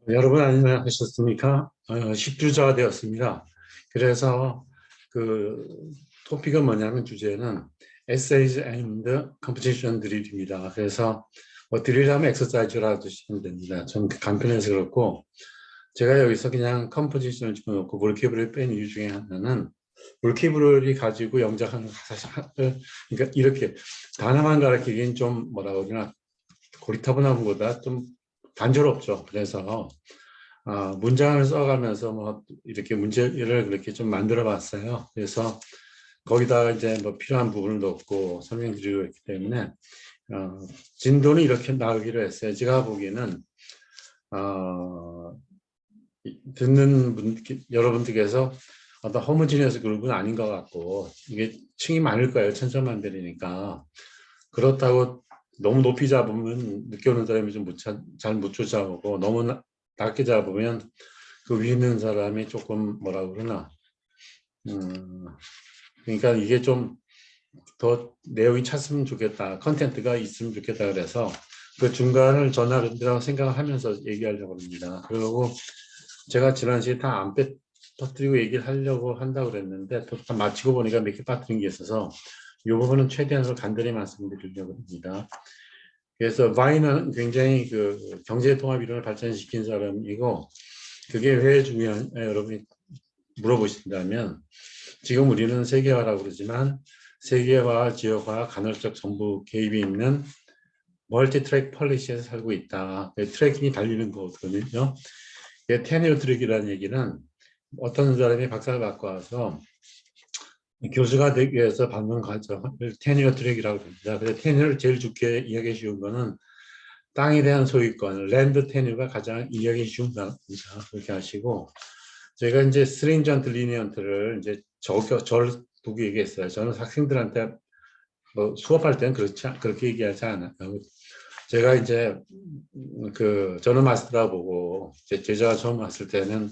여러분 안녕하셨습니까? 10주차가 되었습니다. 그래서 그 토픽은 뭐냐면 주제는 Essays and Composition Drill입니다. 그래서 드릴하면 엑서사이즈라 드시면 됩니다. 좀 간편해서 그렇고 제가 여기서 그냥 컴포지션을 집어넣고 몰케이블을 뺀 이유 중에 하나는 몰케이블이 가지고 영작하는 가사를 그러니까 이렇게 단어만 가르치기엔 좀 뭐라고 그러나 고리타분함보다 좀 단조롭죠. 그래서 문장을 써가면서 뭐 이렇게 문제를 그렇게 좀 만들어 봤어요. 그래서 거기다가 이제 뭐 필요한 부분을 넣고 설명드리고 있기 때문에 진도는 이렇게 나오기로 했어요. 제가 보기에는 듣는 여러분들께서 어떤 호모지니어스 그룹은 아닌 것 같고 이게 층이 많을 거예요. 천차만별이니까. 그렇다고 너무 높이 잡으면 늦게 오는 사람이 좀 잘 못 쫓아오고 너무 낮게 잡으면 그 위에 있는 사람이 조금 뭐라 그러나 그러니까 이게 좀 더 내용이 찼으면 좋겠다, 컨텐츠가 있으면 좋겠다 그래서 그 중간을 전화라고 생각을 하면서 얘기하려고 합니다. 그리고 제가 지난 시간에 다 안 터뜨리고 얘기를 하려고 한다고 그랬는데 또 다 마치고 보니까 몇 개 빠뜨린 게 있어서 이 부분은 최대한 간단히 말씀드리려고 합니다. 그래서 바이는 굉장히 그 경제 통합 이론을 발전시킨 사람이고 그게 왜 중요한 여러분이 물어보신다면 지금 우리는 세계화라고 그러지만 세계화, 지역화, 간헐적 정부 개입이 있는 멀티 트랙 폴리시에서 살고 있다. 트랙이 달리는 거거든요. 테뉴어 트랙이라는 얘기는 어떤 사람이 박사를 받고 와서 교수가 되기 위해서 받는 과정을 테뉴어 트랙이라고 합니다. 그래서 테뉴어를 제일 좋게 이해하기 쉬운 거는 땅에 대한 소유권, 랜드 테뉴어가 가장 이해하기 쉬운 겁니다. 그렇게 하시고 제가 이제 스트링전트 리니언트를 이제 저를 보고 얘기했어요. 저는 학생들한테 뭐 수업할 때는 그렇게 얘기하지 않아요. 제가 이제 저는 마스터라 보고 제자가 처음 왔을 때는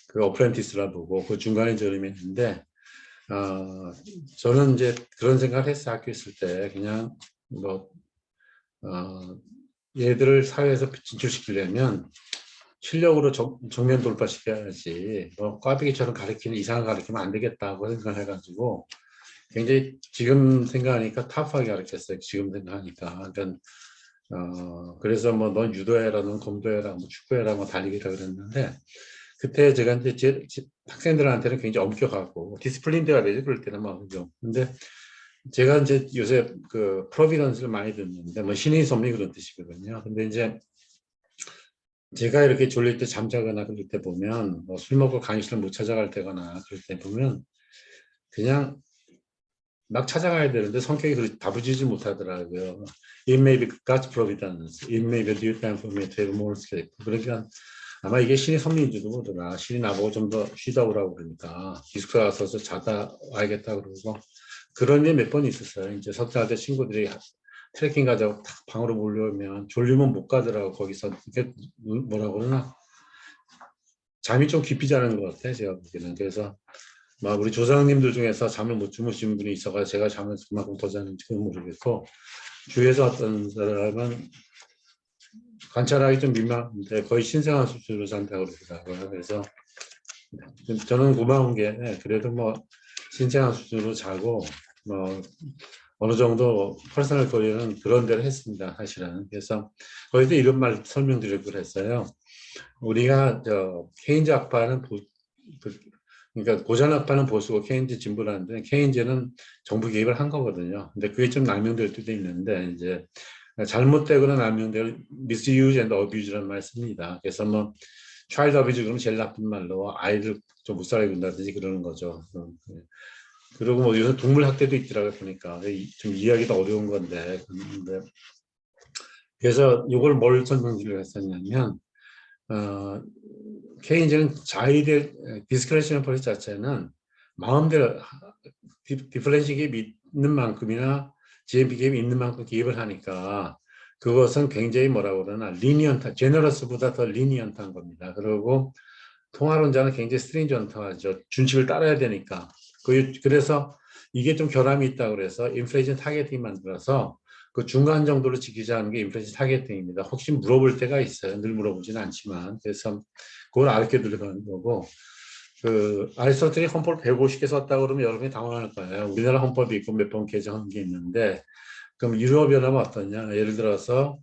그 어프렌티스라 보고 그 중간에 저렴이 있는데 저는 이제 그런 생각을 했어요. 학교 있을 때 그냥 뭐 얘들을 사회에서 진출시키려면 실력으로 정면 돌파시켜야지 뭐 꽈배기처럼 가르치는 이상한 가르치면 안 되겠다고 생각을 해가지고 굉장히 지금 생각하니까 타프하게 가르쳤어요. 지금 생각하니까. 그러니까 그래서 뭐 넌 유도해라, 넌 검도해라, 뭐 축구해라, 뭐 달리기라 그랬는데 그때 제가 이제 제 학생들한테는 굉장히 엄격하고 디스플린드가 되죠. 그럴 때는 막 그죠. 근데 제가 이제 요새 그 프로비던스를 많이 듣는데 뭐 신의 섭리 그런 뜻이거든요. 근데 이제 제가 이렇게 졸릴 때 잠자거나 그럴 때 보면 뭐 술 먹고 강의실을 못 찾아갈 때거나 그럴 때 보면 그냥 막 찾아가야 되는데 성격이 그렇게 다부지지 못하더라고요. It may be God's providence. It may be due time for me to have more sleep. 그러니까 아마 이게 신의 섭리인지도 모르나 신이 나보고 좀 더 쉬다 오라고 그러니까 기숙사 가서 자다 와야겠다 그러고 그런 일 몇 번 있었어요. 이제 석사할 때 친구들이 트레킹 가자고 탁 방으로 몰려오면 졸리면 못 가더라고. 거기서 이게 뭐라 그러나 잠이 좀 깊이 자는 것 같아요. 제가 보기에는. 그래서 막 우리 조상님들 중에서 잠을 못 주무신 분이 있어가 제가 잠을 그만큼 더 자는지는 모르겠고 주위에서 어떤 사람은 관찰하기 좀 민망한데 거의 신생아 수준으로 잔다고 그러더라고요. 그래서 저는 고마운 게 그래도 뭐 신생아 수준으로 자고 뭐 어느 정도 퍼스널 거리는 그런 데를 했습니다. 사실은. 그래서 거기서 이런 말 설명드리고 그랬어요. 우리가 케인즈 학파는 그러니까 고전 학파는 보수고 케인즈 진보라는데 케인즈는 정부 개입을 한 거거든요. 근데 그게 좀 남용될 때도 있는데 이제 잘못되거나 남용될 misuse and abuse라는 말 씁니다. 그래서 뭐 child abuse 그러면 제일 나쁜 말로 아이들 좀 못 살게 군다든지 그러는 거죠. 그리고 뭐 요새 동물 학대도 있더라고요 보니까 좀 이해하기도 어려운 건데 그래서 이걸 뭘 설명드리려 했었냐면 케인즈는 자의될 디스크레셔널 폴리시 자체는 마음대로 디퍼런시 기업이 있는 만큼이나 GMP 기업이 있는 만큼 기업을 하니까 그것은 굉장히 뭐라고 그러나 리니언트, 제너러스보다 더 리니언트한 겁니다. 그리고 통화론자는 굉장히 스트링전트하죠. 준칙을 따라야 되니까. 그래서 이게 좀 결함이 있다고 그래서 인플레이션 타겟팅 만들어서 그 중간 정도로 지키자는 게 임플리시트 타겟팅입니다. 혹시 물어볼 때가 있어요. 늘 물어보지는 않지만. 그래서 그걸 알게 들어가는 거고, 그 아리스토텔이 헌법을 150개 썼다 그러면 여러분이 당황할 거예요. 우리나라 헌법이 있고 몇 번 개정한 게 있는데, 그럼 유럽연합은 어떠냐? 예를 들어서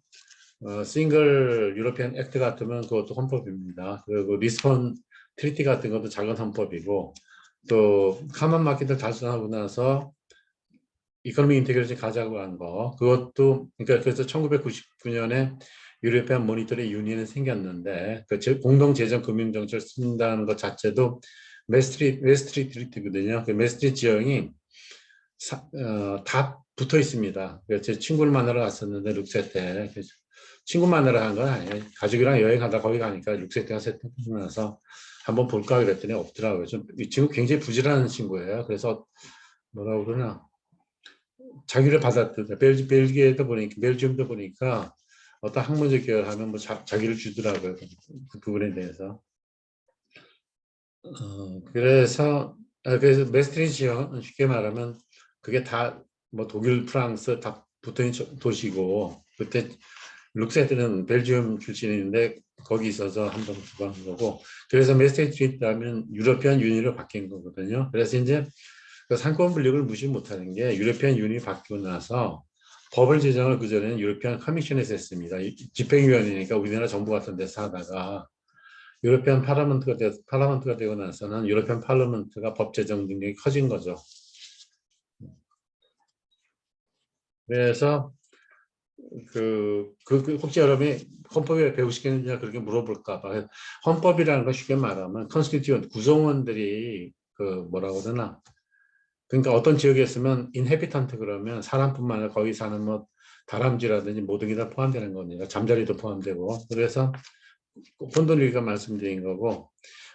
싱글 유로피안 액트 같으면 그것도 헌법입니다. 그리고 리스본 트리티 같은 것도 작은 헌법이고, 또 카먼 마켓을 달성하고 나서 이코노미 인테그레이션 가자고 한 거, 그것도 그러니까 그래서 1999년에 유로피안 모니터리 유니언이 생겼는데 그 공동 재정 금융 정책을 쓴다는 것 자체도 메스트리트 트리티거든요. 그 메스트리트 지형이 다 붙어 있습니다. 제 친구를 만나러 갔었는데 룩세 때 친구 만나러 간 건 아니에요. 가족이랑 여행하다 거기 가니까 룩세 때가 세팅이 나서 한번 볼까 그랬더니 없더라고요. 이 친구 굉장히 부지런한 친구예요. 그래서 뭐라고 그러나 자기를 받았던 벨기에도 보니까 벨지움도 보니까 어떤 학문적 계열하면 뭐 자기를 주더라고요. 그 부분에 대해서. 그래서 메스트리트 지형 쉽게 말하면 그게 다 뭐 독일, 프랑스 다 붙어있는 도시고 그때 룩세트는 벨지움 출신인데 거기 있어서 한번 구한 거고 그래서 메스트리트 하면 유러피안 유니로 바뀐 거거든요. 그래서 이제 그 상권 분력을 무시 못하는 게 유러피안 유니이 바뀌고 나서 법을 제정을 그전에는 유러피안 커미션에서 했습니다. 집행위원회니까 우리나라 정부 같은 데서 하다가 유러피안 파라먼트가 되고 나서는 유러피안 파르먼트가 법 제정 능력이 커진 거죠. 그래서 혹시 여러분이 헌법에 배우시겠느냐 그렇게 물어볼까 봐. 헌법이라는 건 쉽게 말하면 컨스티튜언트 구성원들이 그 뭐라고 그러나 그러니까 어떤 지역에 있으면 인헤비턴트 그러면 사람뿐만 아니라 거기 사는 뭐 다람쥐라든지 모든 게 다 포함되는 겁니다. 잠자리도 포함되고. 그래서 혼돈리가 말씀드린 거고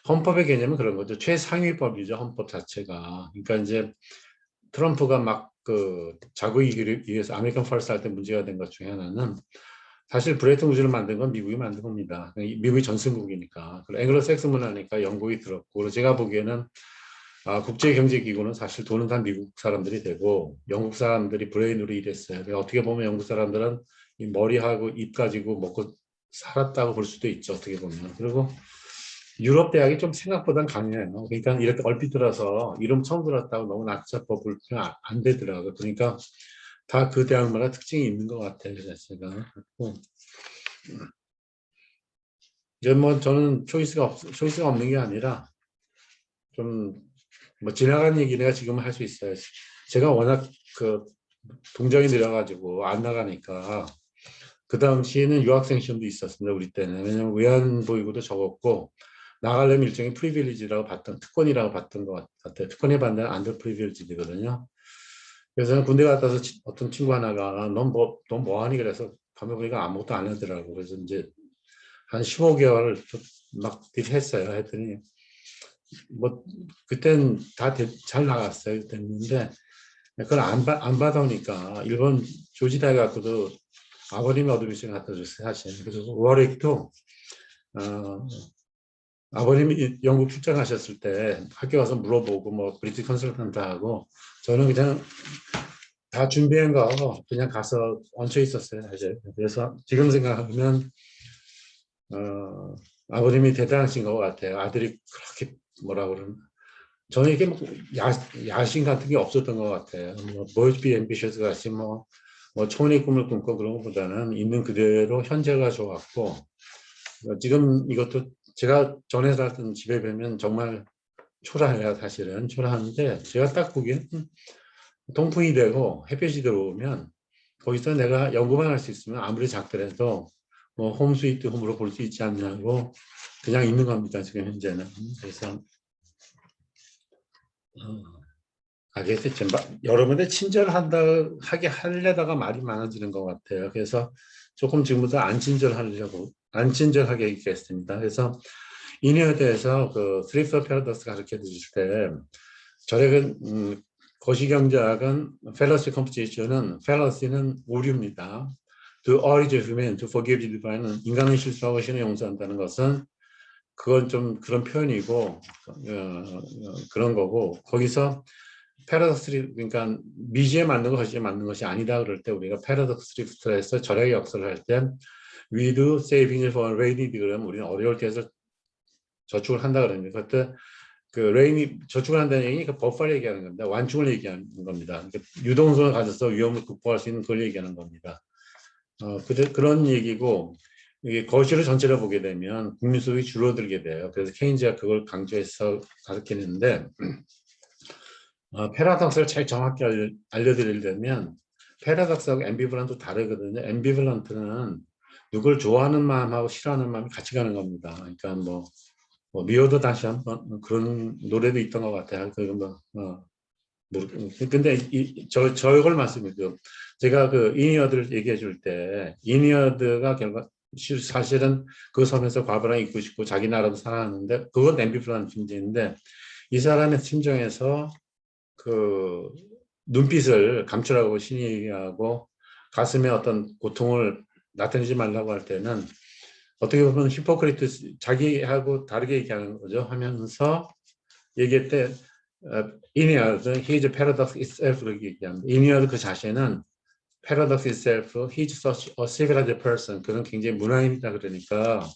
헌법의 개념은 그런 거죠. 최상위법이죠. 헌법 자체가. 그러니까 이제 트럼프가 막 그 자국이기를 위해서 아메리칸 퍼스트 할 때 문제가 된 것 중에 하나는 사실 브레이튼 우즈를 만든 건 미국이 만든 겁니다. 미국이 전승국이니까. 그리고 앵글로색슨 문화니까 영국이 들었고 그리고 제가 보기에는 국제경제기구는 사실 돈은 다 미국 사람들이 되고 영국 사람들이 브레인으로 일했어요. 어떻게 보면 영국 사람들은 이 머리하고 입 가지고 먹고 살았다고 볼 수도 있죠. 어떻게 보면. 그리고 유럽 대학이 좀 생각보다는 강해요. 그러니까 이렇게 얼핏 들어서 이름 처음 들었다고 너무 낙자법 불면 안 되더라고요. 그러니까 다 그 대학마다 특징이 있는 것 같아요. 자체가. 이제 뭐 저는 초이스가 없는 게 아니라 좀 뭐 지나간 얘기 내가 지금 할 수 있어요. 제가 워낙 그 동정이 느려가지고 안 나가니까 그 당시에는 유학생 시험도 있었습니다. 우리 때는. 왜냐면 외환보유고도 적었고 나가려면 일종의 프리빌리지라고 봤던 특권이라고 봤던 것 같아요. 특권에 반대는 안더 프리빌리지거든요. 그래서 군대 갔다 와서 어떤 친구 하나가 넌 뭐 하니 그래서 가면 보니까 아무것도 안 하더라고. 그래서 이제 한 15개월을 막 했어요. 했더니 뭐 그땐 다 잘 나갔어요. 됐는데 그걸 안 받아오니까 일본 조지다에 갖고도 아버님이 어드미션 갖다 줬어요. 사실. 그래서 워릭도 아버님이 영국 출장하셨을 때 학교 가서 물어보고 뭐 브리티시 컨설턴트하고 저는 그냥 다 준비한 거 그냥 가서 얹혀 있었어요. 사실. 그래서 지금 생각하면 아버님이 대단하신 것 같아요. 아들이 그렇게 뭐라 그러나 저는 이게 뭐 야심 같은 게 없었던 것 같아요. 뭐 boys be ambitious 같이 뭐 초원의 꿈을 꿈고 그런 것보다는 있는 그대로 현재가 좋았고 지금 이것도 제가 전에 살던 집에 뵈면 정말 초라해요. 사실은 초라한데 제가 딱 보기엔 통풍이 되고 햇볕이 들어오면 거기서 내가 연구만 할 수 있으면 아무리 작더라도 뭐 홈스위트 홈으로 볼 수 있지 않냐고 그냥 있는 겁니다. 지금 현재는. 그래서 그래서 여러분들 친절하게 하려다가 말이 많아지는 것 같아요. 그래서 조금 지금부터 안 친절하게 얘기했습니다. 그래서 인해에 대해서 그 스트립스 패러독스 가르쳐 주실 때 저에게 거시경제학은 fallacy composition은 fallacy는 오류입니다. To urge human to forgive the divine은 인간의 실수하고 신을 용서한다는 것은 그건 좀 그런 표현이고 그런 거고 거기서 패러독스 그러니까 미지에 맞는 것이 맞는 것이 아니다 그럴 때 우리가 패러독스 리프트에서 절약의 역설을 할 때 we do saving for rainy day 그러면 우리는 어려울 때 해서 저축을 한다 그러니까 그때 그 레인이 저축을 한다는 얘기 그 버퍼를 얘기하는 겁니다. 완충을 얘기하는 겁니다. 그러니까 유동성을 가져서 위험을 극복할 수 있는 걸 얘기하는 겁니다. 그런 얘기고 이게 거실을 전체를 보게 되면 국민 소득이 줄어들게 돼요. 그래서 케인즈가 그걸 강조해서 가르치는데 패러독스를 제일 정확히 알려드리려면 패러독스하고 앰비벌런트 다르거든요. 앰비벌런트는 누굴 좋아하는 마음하고 싫어하는 마음이 같이 가는 겁니다. 그러니까 뭐 미워도 다시 한번 그런 노래도 있던 것 같아요. 근데 저걸 말씀드리죠. 제가 그 이니어드를 얘기해 줄 때 이니어드가 결국 사실은 그 섬에서 과부랑 있고 싶고 자기 나라도 사랑하는데 그건 앰비플란트 심지인데 이 사람의 심정에서 그 눈빛을 감추라고 신이 얘기하고 가슴에 어떤 고통을 나타내지 말라고 할 때는 어떻게 보면 히포크리트 자기하고 다르게 얘기하는 거죠. 하면서 얘기할 때 이니어드, he's a paradox itself 그렇게 얘기합니다. 이니어드 그 자체는 paradox itself, he's such a civilized person 그런 굉장히 문화인이다 그러니까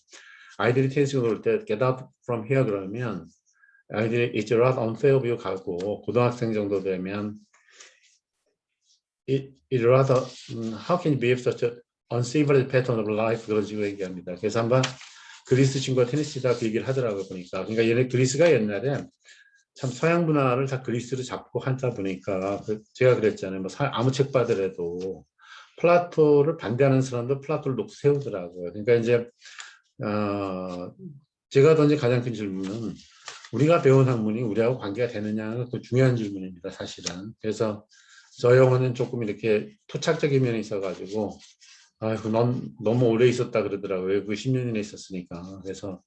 아이들이 테스트 올 때 get out from here 그러면 아이들이 it's rather unfair view 가고 고등학생 정도 되면 it rather how can you behave such a uncivilized pattern of life 그런 식으로 얘기합니다. 그래서 한번 그리스 친구가 테니스다 그 얘기를 하더라고요 보니까 그러니까 얘네 그리스가 옛날에 참 서양 문화를 다 그리스로 잡고 하다 보니까 제가 그랬잖아요. 뭐 아무 책 봐더라도 플라토를 반대하는 사람도 플라토를 놓고 세우더라고요. 그러니까 이제 제가 던진 가장 큰 질문은 우리가 배운 학문이 우리하고 관계가 되느냐는 그 중요한 질문입니다. 사실은. 그래서 저 영어는 조금 이렇게 토착적인 면이 있어가지고 넌 너무 오래 있었다 그러더라고요. 외국 10년이나 있었으니까. 그래서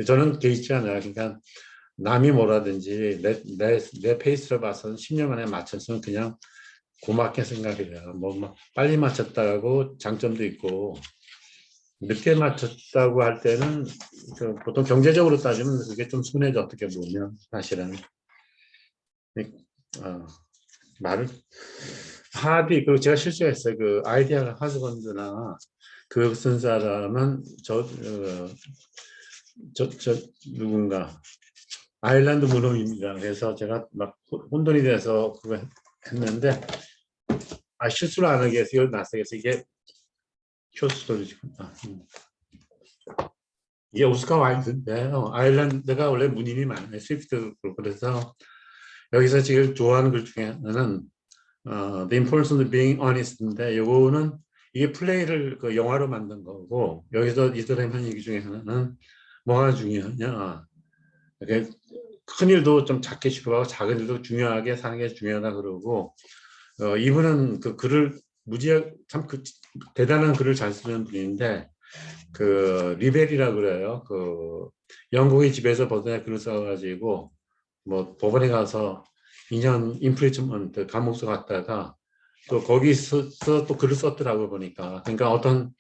저는 개의치 않아요. 그러니까 남이 뭐라든지 내 페이스를 봐서는 10년 만에 맞췄으면 그냥 고맙게 생각해요. 뭐 빨리 맞췄다고 장점도 있고 늦게 맞췄다고 할 때는 보통 경제적으로 따지면 그게 좀 순해져 어떻게 보면 사실은 말을 하디 그리고 제가 실수했어요. 그 아이디어 하즈번드나 그 쓴 사람은 저 누군가 아일랜드 무놈입니다. 그래서 제가 막 혼돈이 돼서 그거 했는데 실수를 안 하게 해서 이걸 났어요. 그래서 이게 쇼스토리지. 이게 오스카 와일드인데 아일랜드가 원래 문인이 많아요. 스위프트 그래서 여기서 지금 좋아하는 글 중에 하나는 The Importance of Being Honest인데 요거는 이게 플레이를 그 영화로 만든 거고 여기서 이 사람이 한 얘기 중에 하나는 뭐가 중요하냐 큰 일도 좀 작게 시도하고 작은 일도 중요하게 사는 게 중요하다 그러고 이분은 그 글을 무지하게 참 대단한 글을 잘 쓰는 분인데 그 리벨이라 그래요. 그 영국의 집에서 벗어나 글을 써가지고 뭐 법원에 가서 2년 인프리먼트 감옥서 갔다가 또 거기서 또 글을 썼더라고 보니까 그러니까 어떤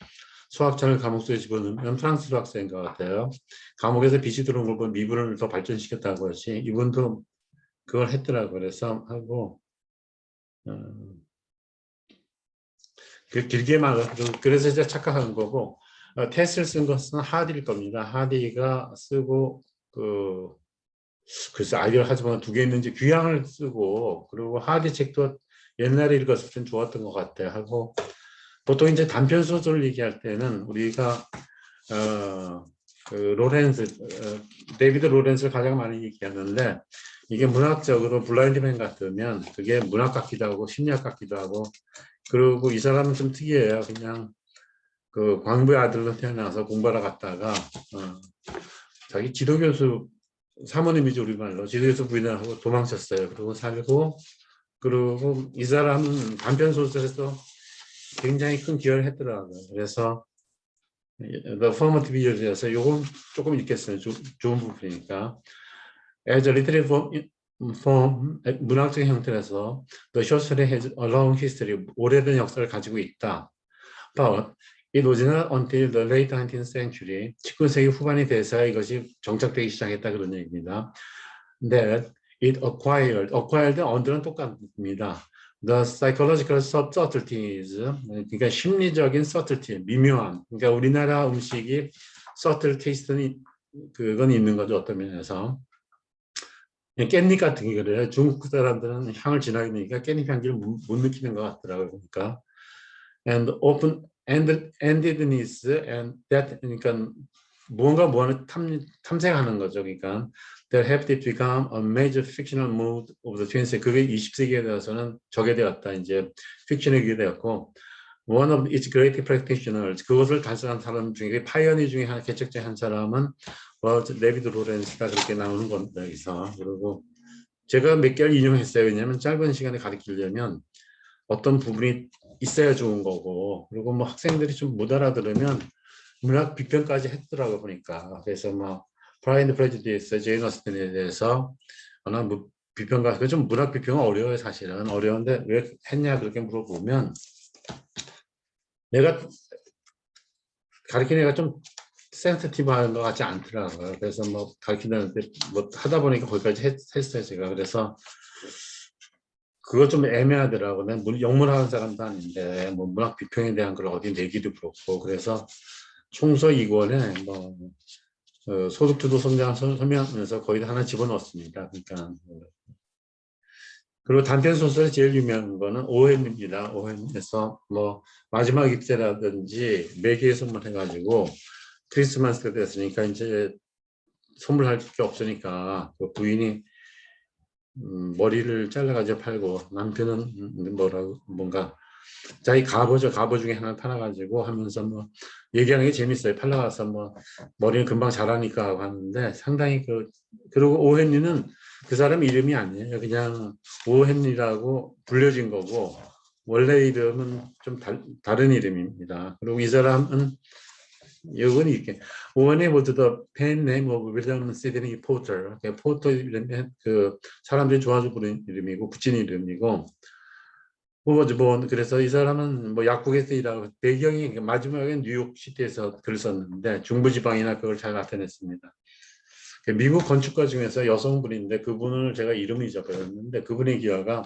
수학자를 감옥소에 집어넣으면 프랑스 수학자인 것 같아요. 감옥에서 빛이 들어온 걸 보면 미분을 더 발전시켰다고 하지 이분도 그걸 했더라고 그래서 하고 길게 말 그래서 이제 착각한 거고 테스트를 쓴 것은 하디일 겁니다. 하디가 쓰고 글쎄 아이디어 하지만 두 개 있는지 귀향을 쓰고 그리고 하디 책도 옛날에 읽었을 땐 좋았던 것 같아요. 하고 보통 이제 단편 소설을 얘기할 때는 우리가 데이비드 로렌스를 가장 많이 얘기하는데 이게 문학적으로 블라인드맨 같으면 그게 문학 같기도 하고 심리학 같기도 하고 그리고 이 사람은 좀 특이해요. 그냥 그 광부의 아들로 태어나서 공부하러 갔다가 자기 지도교수 사모님이죠 우리말로 지도교수 부인하고 도망쳤어요. 그리고 살고 그리고 이 사람은 단편 소설에서 굉장히 큰 기여를 했더라고요. 그래서 The Formative Years에서 요건 조금 읽겠어요. 좋은 부분이니까. As a literary form, 문학적인 형태라서 The short story has a long history, 오래된 역사를 가지고 있다. But it was not until the late 19th century, 19세기 후반이 돼서 이것이 정착되기 시작했다 그런 얘기입니다. That it acquired 언어는 똑같습니다. The psychological subtleties, 그러니까 심리적인 subtlety, 미묘함. 그러니까 우리나라 음식이 subtle taste는 그건 있는 거죠, 어떤 면에서. 깻잎 같은 게 그래요. 중국 사람들은 향을 진하게 느끼니까 깻잎 향기를 못 느끼는 것 같더라고요. 그러니까 and open-endedness and that, 그러니까 무언가 탐색하는 거죠. 그러니까 that have become a major fictional mode of the 20th. 그게 20세기에 대해서는 저게 되었다. 이제 픽션이 되었고 one of its great practitioners, 그것을 달성한 사람 중에 파이어니 중에 하나, 개척자 한 사람은 데비드 로렌스가 그렇게 나오는 겁니다. 여기서. 그리고 제가 몇 개를 인용했어요. 왜냐하면 짧은 시간에 가르치려면 어떤 부분이 있어야 좋은 거고, 그리고 뭐 학생들이 좀 못 알아들으면 문학 비평까지 했더라고 보니까. 그래서 뭐 프라이드 프레주디스, 제인 오스틴에 대해서 하나 뭐 비평가, 좀 문학 비평은 어려워요. 사실은 어려운데 왜 했냐 그렇게 물어보면, 내가 가르치는 애가 좀 센시티브한 것 같지 않더라고요. 그래서 뭐 가르치는데 뭐 하다 보니까 거기까지 했어요 제가. 그래서 그거 좀 애매하더라고요. 난 영문하는 사람도 아닌데 뭐 문학 비평에 대한 걸 어디 내기도 그렇고. 그래서 총서 2권에 뭐 소득주도 성장 설명하면서 거의 다 하나 집어넣었습니다. 그러니까 그리고 단편 소설이 제일 유명한 거는 오웬입니다. 오웬에서 뭐 마지막 입세라든지 매기의 선물 해가지고 크리스마스가 됐으니까 이제 선물할 게 없으니까 그 부인이 머리를 잘라가지고 팔고, 남편은 뭔가 자기 갑오죠. 갑오 중에 하나 팔아가지고 하면서 뭐 얘기하는 게 재밌어요. 팔아가서 뭐 머리는 금방 자라니까 하고 하는데 상당히 그리고 오헨리는 그 사람 이름이 아니에요. 그냥 오헨리라고 불려진 거고 원래 이름은 좀 다른 이름입니다. 그리고 이 사람은 이건 이렇게 오웬이 모두 더 pen name of William Sidney Porter. 포터 이름이 그 사람들이 좋아서 부르는 이름이고 붙인 이름이고. 그래서 이 사람은 뭐 약국에서 일하고 배경이 마지막에 뉴욕 시티에서 글을 썼는데 중부지방이나 그걸 잘 나타냈습니다. 미국 건축가 중에서 여성분인데 그분을 제가 이름을 잊어버렸는데 그분의 기여가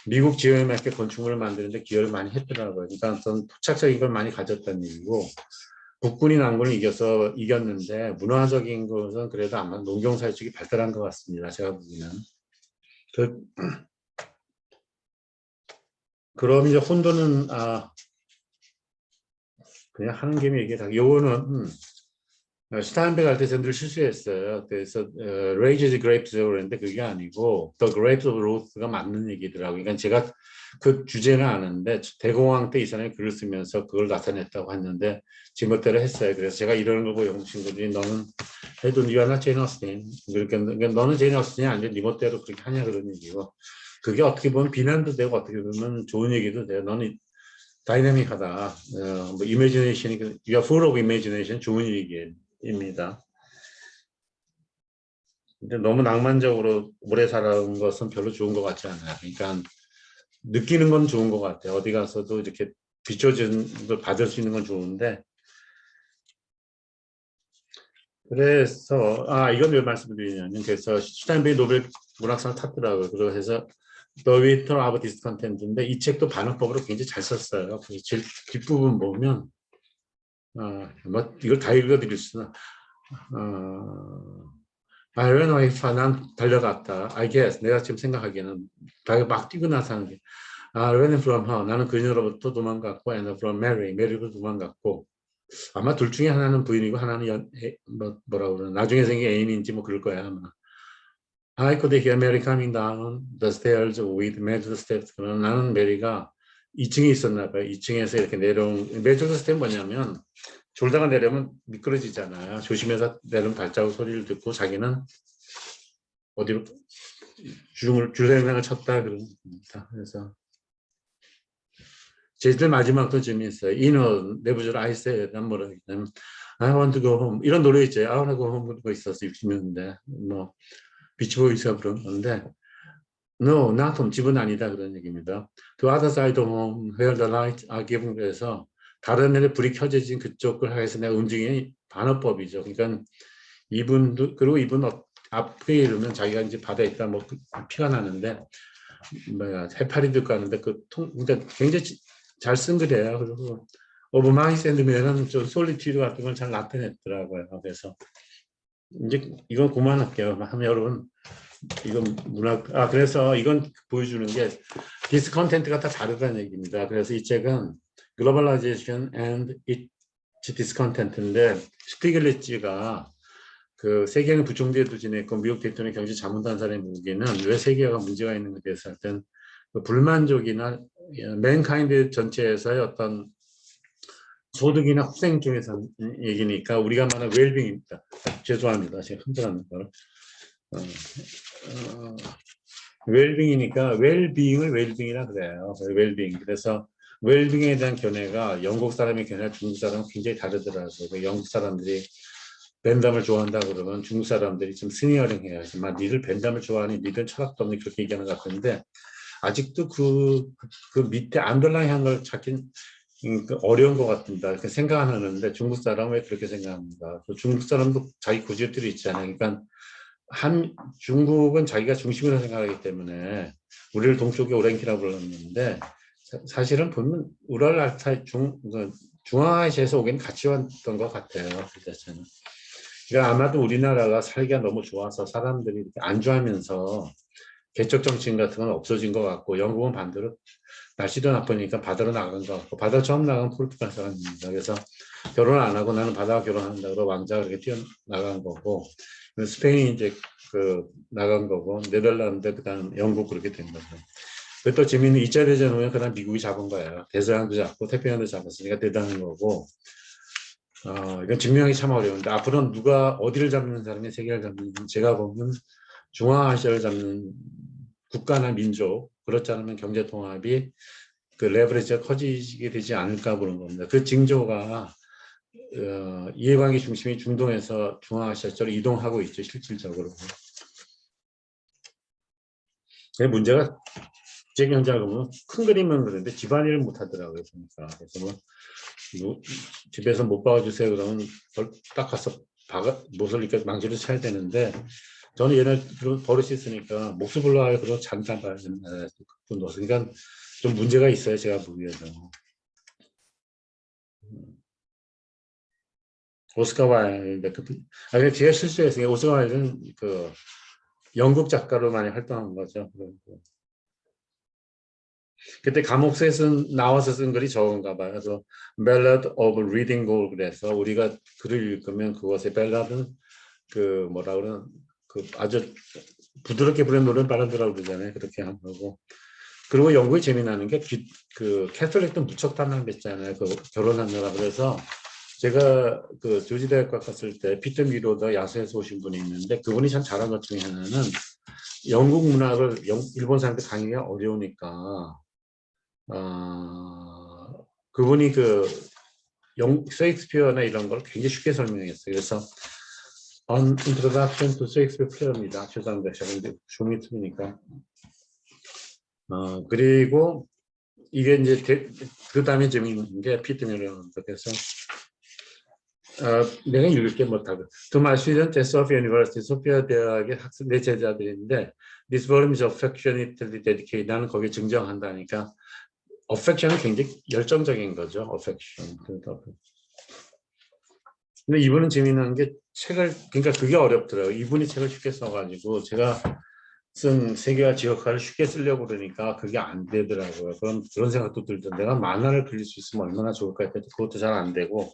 미국 지형에 맞게 건축물을 만드는데 기여를 많이 했더라고요. 그러니까 어떤 토착적인 걸 많이 가졌다는 얘기고, 국군이 난군을 이겼는데 문화적인 것은 그래도 아마 농경사회 쪽이 발달한 것 같습니다. 제가 보기에는. 그럼 이제 혼돈은 그냥 하는 김에 얘기해. 요거는 스타인백 할 때 늘 실수했어요. 그래서 Raise the Grapes라고 그랬는데 그게 아니고 The Grapes of Wrath가 맞는 얘기더라고요. 그러니까 제가 그 주제는 아는데 대공황 때 이 사람이 글을 쓰면서 그걸 나타냈다고 했는데 지멋대로 했어요. 그래서 제가 이러는 걸 보고 영국 친구들이 너는 해도 네가 나 제인 오스틴, 그러니까 너는 제인 오스틴이 아닌데 네 멋대로 그렇게 하냐 그런 얘기고, 그게 어떻게 보면 비난도 되고 어떻게 보면 좋은 얘기도 돼요. 너는 다이내믹하다. 뭐 이미지네이션이 you are full of imagination, 좋은 얘기입니다. 근데 너무 낭만적으로 오래 살아온 것은 별로 좋은 것 같지 않아요. 그러니까 느끼는 건 좋은 것 같아요. 어디 가서도 이렇게 비춰준 걸 받을 수 있는 건 좋은데. 그래서 이건 왜 말씀드리냐면, 그래서 슈타인베이 노벨 문학상을 탔더라고요. 그래서 The Winter of Discontent인데 이 책도 반응법으로 굉장히 잘 썼어요. 그래서 제일 뒷부분 보면 뭐 이걸 다 읽어드릴 수는 I ran away, 난 달려갔다. I guess 내가 지금 생각하기에는 막 뛰고 나서 하는 게 ran from her, 나는 그녀로부터 도망갔고, and from Mary로 도망갔고, 아마 둘 중에 하나는 부인이고 하나는 뭐라고 그러나 나중에 생긴 애인인지 뭐 그럴 거야 아마. I could hear Mary coming down the stairs with measured steps. 나는 메리가 2층에 있었나 봐요. 2층에서 이렇게 내려온, measured step 뭐냐면 졸다가 내려면 미끄러지잖아요. 조심해서 내려온 발자국 소리를 듣고 자기는 어디로 줄생각을 쳤다 그런 겁니다. 그래서 제일 마지막도 재미있어요. 인어 내부적으로 I said, 난 뭐라 했냐면 I want to go home. 이런 노래 있죠. I want to go home 거 있었어 60년대. 뭐 비치보이스가 그런 건데 No, not home. 집은 아니다 그런 얘기입니다. To other side of home, where the lights are given. 그래서 다른 애를 불이 켜져진 그쪽을 해서 내가 움직이는 반어법이죠. 그러니까 이분도, 그리고 이분 앞에 이르면 자기가 이제 바다에 있다 뭐 피가 나는데 뭐야 해파리 들고 하는데 그러니까 굉장히 잘 쓴 글이에요. 그리고 오브 마이 샌드면은 좀 솔리튜드 같은 걸 잘 나타냈더라고요. 그래서 이제 이건 그만할게요. 하면 여러분 이건 문학 그래서 이건 보여주는 게 디스컨텐트가 다 다르다는 얘기입니다. 그래서 이 책은 글로벌라이제이션 and its discontent인데 스티글리츠가 그 세계는 부총리도 지냈고 미국 대통령 경제 자문단사의 무기는 왜 세계가 문제가 있는 것에 대해서 할땐 그 불만족이나 맨카인드 전체에서의 어떤 소득이나 후생 쪽에서 얘기니까 우리가 말하는 웰빙입니다. 죄송합니다. 제가 흔들었는 걸. 웰빙이니까 웰빙을 웰빙이라 그래요. 웰빙. 그래서 웰빙에 대한 견해가 영국 사람의 견해와 중국 사람은 굉장히 다르더라고요. 영국 사람들이 벤담을 좋아한다 그러면 중국 사람들이 좀 스니어링해요. 막 니들 벤담을 좋아하니 니들 철학도 없니 그렇게 얘기하는 것 같은데 아직도 그 밑에 안더라인한 걸 찾긴 어려운 것 같습니다. 이렇게 생각하는데 중국 사람은 왜 그렇게 생각합니다. 중국 사람도 자기 고집들이 있잖아요. 그러니까 중국은 자기가 중심이라고 생각하기 때문에 우리를 동쪽의 오랭키라고 불렀는데 사실은 보면 우랄 알타이 중앙아시아에서 오긴 같이 왔던 것 같아요. 그 자체는. 그러니까 아마도 우리나라가 살기가 너무 좋아서 사람들이 이렇게 안주하면서 개척 정치인 같은 건 없어진 것 같고 영국은 반대로 날씨도 나쁘니까 바다로 나간 것 같고 바다 처음 나간 포르투갈 사람입니다. 그래서 결혼 안 하고 나는 바다와 결혼한다고 왕자가 그렇게 뛰어나간 거고 스페인이 이제 그 나간 거고 네덜란드 그다음 영국 그렇게 된 거죠. 그또 재미있는 2차 대전 후에 그다음 미국이 잡은 거예요. 대서양도 잡고 태평양도 잡았으니까 대단한 거고 이건 증명하기 참 어려운데 앞으로는 누가 어디를 잡는 사람이 세계를 잡는 제가 보면 중앙아시아를 잡는 국가나 민족 그렇지 않으면 경제 통합이 그 레버리지가 커지게 되지 않을까 보는 겁니다. 그 징조가 이해관계 중심이 중동에서 중앙아시아 쪽으로 이동하고 있죠. 실질적으로. 문제가 제 경제를 보면 큰 그림은 그런데 집안일을 못하더라고요. 그러니까. 그래서 뭐 집에서 못 봐주세요 그러면 딱 가서 못을 이렇게 망치로 쳐야 되는데 저는 얘네 그런 버릇이 있으니까 목수 불러와요. 그러고 잠깐 봐야 된다. 그러니까 좀 문제가 있어요. 제가 보기에도. 오스카 와일드. 제가 실수했어요. 오스카 와일드는 그 영국 작가로 많이 활동한 거죠. 그때 감옥에서 나와서 쓴 글이 적은가 봐요. 그래서 Ballad of Reading Gold 그래서 우리가 글을 읽으면 그것의 벨라드는 그 뭐라 그러나 그 아주 부드럽게 부르는 노래는 발라드라고 그러잖아요. 그렇게 한 거고. 그리고 영국이 재미나는 게 그 캐톨릭도 무척 단란했잖아요. 그 결혼하느라 그래서 제가 그 조지 대학과 갔을 때 피터 미로더 야수에서 오신 분이 있는데 그분이 참 잘한 것 중에 하나는 영국 문학을 일본 사람들 강의가 어려우니까 그분이 그 셰익스피어나 이런 걸 굉장히 쉽게 설명했어요. 그래서 On Introduction to Shakespeare입니다. 죄송합니다. 제가 이제 줌이 트니까. 그리고 이게 이제 그 다음에 재미있는 게 피터 밀러는 그래서 내가 읽을게 못하고 To my students at Sophia University, 소피아 대학의 학생 내 제자들인데 This volume is affectionately dedicated. 나는 거기에 증정한다니까 affection은 굉장히 열정적인 거죠. affection. 근데 이분은 재미난 게 책을 그러니까 그게 어렵더라고요. 이분이 책을 쉽게 써가지고 제가 쓴 세계와 지역화를 쉽게 쓰려고 그러니까 그게 안 되더라고요. 그런 생각도 들던데 내가 만화를 그릴 수 있으면 얼마나 좋을까 했더니 그것도 잘 안 되고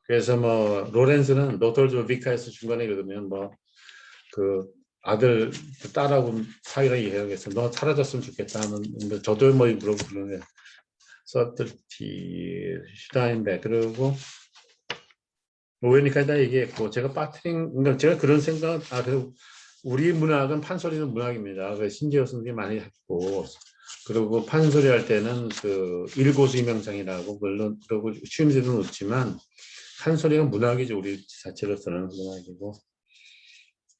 그래서 뭐 로렌스는 노톨즈 비카에서 중간에 읽으면 뭐 그 아들 딸하고 사이가 이해하겠어. 너 사라졌으면 좋겠다 하는 저도 뭐 그러고 그러는데 서틀티 슈타인백 그리고 오해니까 다 얘기했고 제가 빠트린 그러니까 제가 그런 생각 그리고 우리 문학은 판소리는 문학입니다. 그 신지어 선생님이 많이 했고 그리고 판소리 할 때는 그 일고수이명상이라고 물론 그러고 쉬움새도 놓지만 판소리가 문학이죠. 우리 자체로서는 문학이고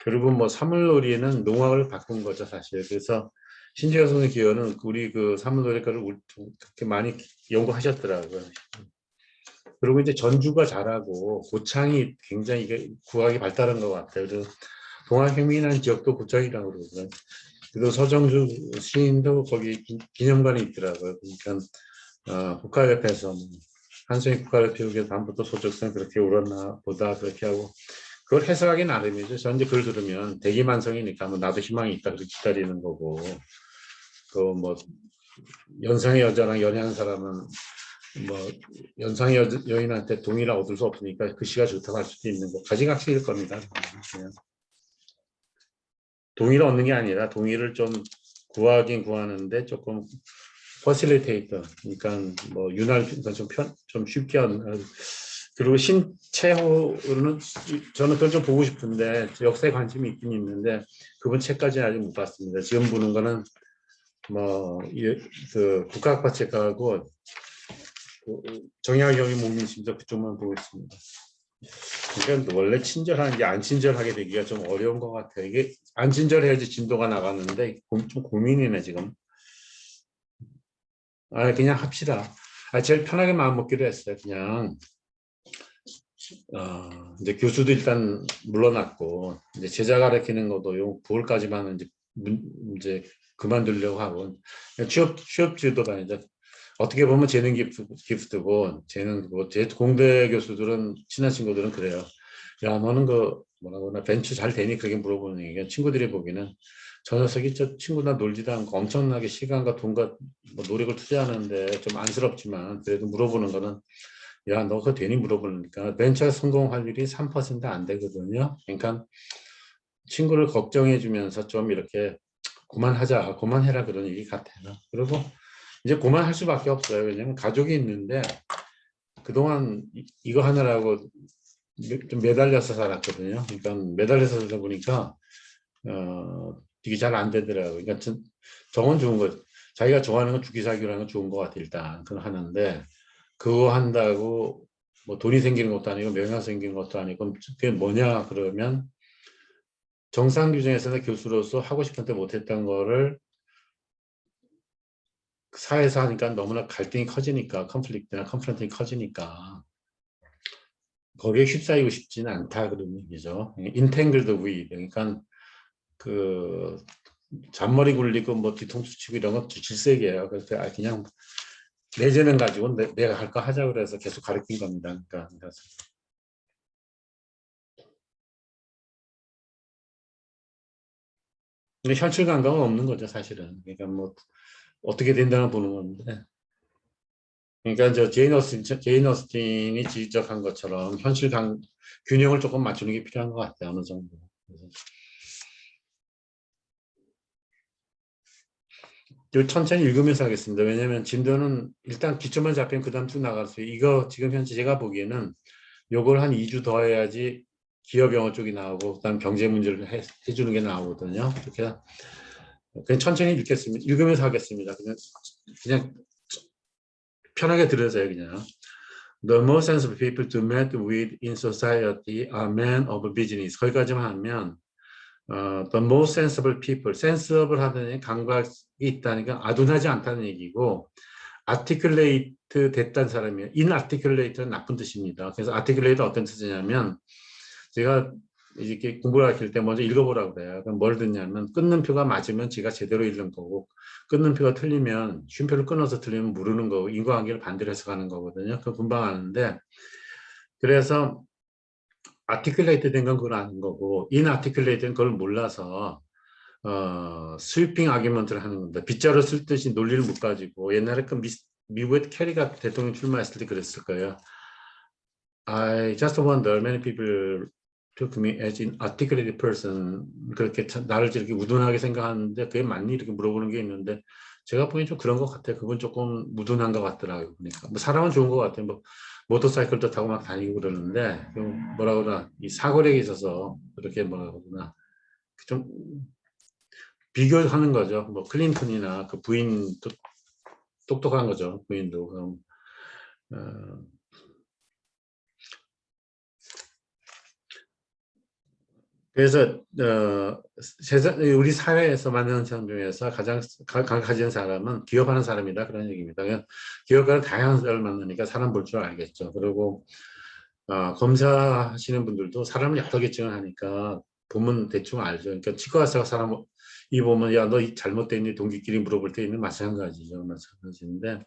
그리고 뭐 사물놀이는 농악을 바꾼 거죠 사실. 그래서 신지어 선생님 기여는 우리 그 사물놀이가를 그렇게 많이 연구하셨더라고요. 그리고 이제 전주가 잘하고 고창이 굉장히 이게 국악이 발달한 것 같아요. 그래서 동학혁명이라는 지역도 고창이라고 그러거든요. 그리고 서정주 시인도 거기 기념관이 있더라고요. 그러니까 국가협회에서 한송이 국가협회 다음부터 소적성 그렇게 울었나 보다 그렇게 하고 그걸 해석하기 나름이죠. 저 이제 그걸 들으면 대기만성이니까 뭐 나도 희망이 있다 그렇게 기다리는 거고 그 뭐 연상의 여자랑 연애하는 사람은 뭐 연상의 여인한테 동의를 얻을 수 없으니까 그 시가 좋다고 할 수도 있는 거 가지각색일 겁니다. 그냥 동의를 얻는 게 아니라 동의를 좀 구하긴 구하는데 조금 퍼실리테이터 그러니까 뭐 윤활 좀 쉽게 하는 그리고 신채호는 저는 그걸 좀 보고 싶은데 역사에 관심이 있긴 있는데 그분 책까지는 아직 못 봤습니다. 지금 보는 거는 뭐그 국가학파 책하고 정약용이 목민심서 그쪽만 보고 있습니다. 그러니까 원래 친절한 게 안 친절하게 되기가 좀 어려운 것 같아요. 이게 안 친절해야지 진도가 나가는데 좀 고민이네 지금. 그냥 합시다. 제일 편하게 마음 먹기로 했어요. 그냥 이제 교수도 일단 물러났고 이제 제자 가르치는 것도 요 9월까지만 이제 그만두려고 하고 취업 지도가 이제 어떻게 보면 재능 기프트고 재능 제 공대 교수들은 친한 친구들은 그래요. 야 너는 그 뭐라고 나 벤처 잘 되니 그렇게 물어보는 얘기가 친구들이 보기는 저 녀석이 저 친구나 놀지도 않고 엄청나게 시간과 돈과 뭐 노력을 투자하는데 좀 안쓰럽지만 그래도 물어보는 거는 야, 너 그거 되니 물어보니까 벤처 성공할 일이 3%안 되거든요. 그러니까 친구를 걱정해 주면서 좀 이렇게 그만하자, 그만해라 그런 얘기 같아요. 그리고 이제 그만할 수밖에 없어요. 왜냐면 가족이 있는데 그동안 이거 하느라고 좀 매달려서 살았거든요. 그러니까 매달려서 살다 보니까 이게 잘 안 되더라고요. 그러니까 정은 좋은 거 자기가 좋아하는 건 주기사기로 하는 건 좋은 것 같아 일단 그건 하는데 그거 한다고 뭐 돈이 생기는 것도 아니고 명예가 생기는 것도 아니고 그게 뭐냐 그러면 정상 규정에서는 교수로서 하고 싶은데 못했던 거를 사회에서 하니까 너무나 갈등이 커지니까 컨플릭트가 커지니까 거기에 휩싸이고 싶지는 않다 그런 얘기죠. 인탱글드 위 그러니까 그 잔머리 굴리고 뭐 뒤통수 치고 이런 건 질색이에요. 그래서 그냥 내재능 가지고 내가 할 거 하자 그래서 계속 가르친 겁니다. 그러니까 근데 현실 감각은 없는 거죠, 사실은. 그러니까 뭐 어떻게 된다는 보는 건데. 그러니까 제인 어스틴이 지적한 것처럼 균형을 조금 맞추는 게 필요한 것 같아요, 어느 정도. 천천히 읽으면서 하겠습니다. 왜냐하면 진도는 일단 기초만 잡히면 그 다음 쭉 나갈 수 있어요. 이거 지금 현재 제가 보기에는 요걸 한 2주 더 해야지 기업 영어 쪽이 나오고 그다음 경제 문제를 해주는 게 나오거든요. 그렇게 그냥 천천히 읽겠습니다. 읽으면서 하겠습니다. 그냥 편하게 들으세요, 그냥. The most sensible people to meet with in society are men of business. 거기까지만 하면 the most sensible people, sensible 하더니 감각이 있다니까 아둔하지 않다는 얘기고 articulate 됐다는 사람이에요. inarticulate는 나쁜 뜻입니다. 그래서 articulate 어떤 뜻이냐면 제가 이렇게 공부를 가르칠 때 먼저 읽어보라고 그래요. 그럼 뭘 듣냐면 끊는 표가 맞으면 제가 제대로 읽는 거고 끊는 표가 틀리면 쉼표를 끊어서 틀리면 모르는 거고 인과관계를 반대로 해석하는 거거든요. 그거 금방 아는데 그래서 아티클레이트 된 건 그걸 아는 거고 인아티클레이트는 그걸 몰라서 스위핑 아규먼트를 하는 겁니다. 빗자루 쓸 듯이 논리를 못 가지고 옛날에 그 미국의 캐리가 대통령 출마했을 때 그랬을 거예요. I just wonder many people took me as an articulated person. 그렇게 나를 이렇게 우둔하게 생각하는데 그게 맞니? 이렇게 물어보는 게 있는데 제가 보기엔 좀 그런 것 같아요. 그분 조금 무둔한 것 같더라고요. 그러니까 뭐 사람은 좋은 것 같아요. 뭐 모터사이클도 타고 막 다니고 그러는데 뭐라 그러나 이 사고력에 있어서 그렇게 뭐라 그러나 좀 비교하는 거죠. 뭐 클린턴이나 그 부인도 똑똑한 거죠. 부인도 그럼 그래서 세상 우리 사회에서 만나는 사람 중에서 가장 가진 사람은 기업하는 사람이다 그런 얘기입니다. 기업가는 다양한 사람을 만나니까 사람 볼 줄 알겠죠. 그리고 검사하시는 분들도 사람을 여러 계층을 하니까 보면 대충 알죠. 그러니까 치과 의사가 사람 이 보면 야 너 잘못됐니 동기끼리 물어볼 때 있는 마찬가지죠. 마찬가지인데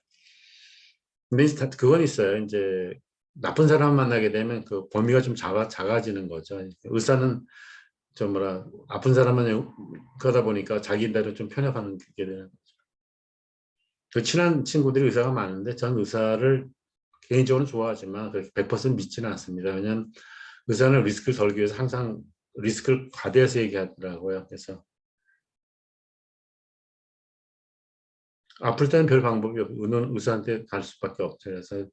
근데 그건 있어요. 이제 나쁜 사람 만나게 되면 그 범위가 좀 작아지는 거죠. 의사는 좀 뭐라 아픈 사람은 그러다 보니까 자기대로 좀 편협하는 게 되는 거죠. 그 친한 친구들이 의사가 많은데 전 의사를 개인적으로 좋아하지만 그렇게 100% 믿지는 않습니다. 왜냐하면 의사는 리스크를 덜기 위해서 항상 리스크를 과대해서 얘기하더라고요. 그래서 아플 때는 별 방법이 없는 의사한테 갈 수밖에 없죠. 그래서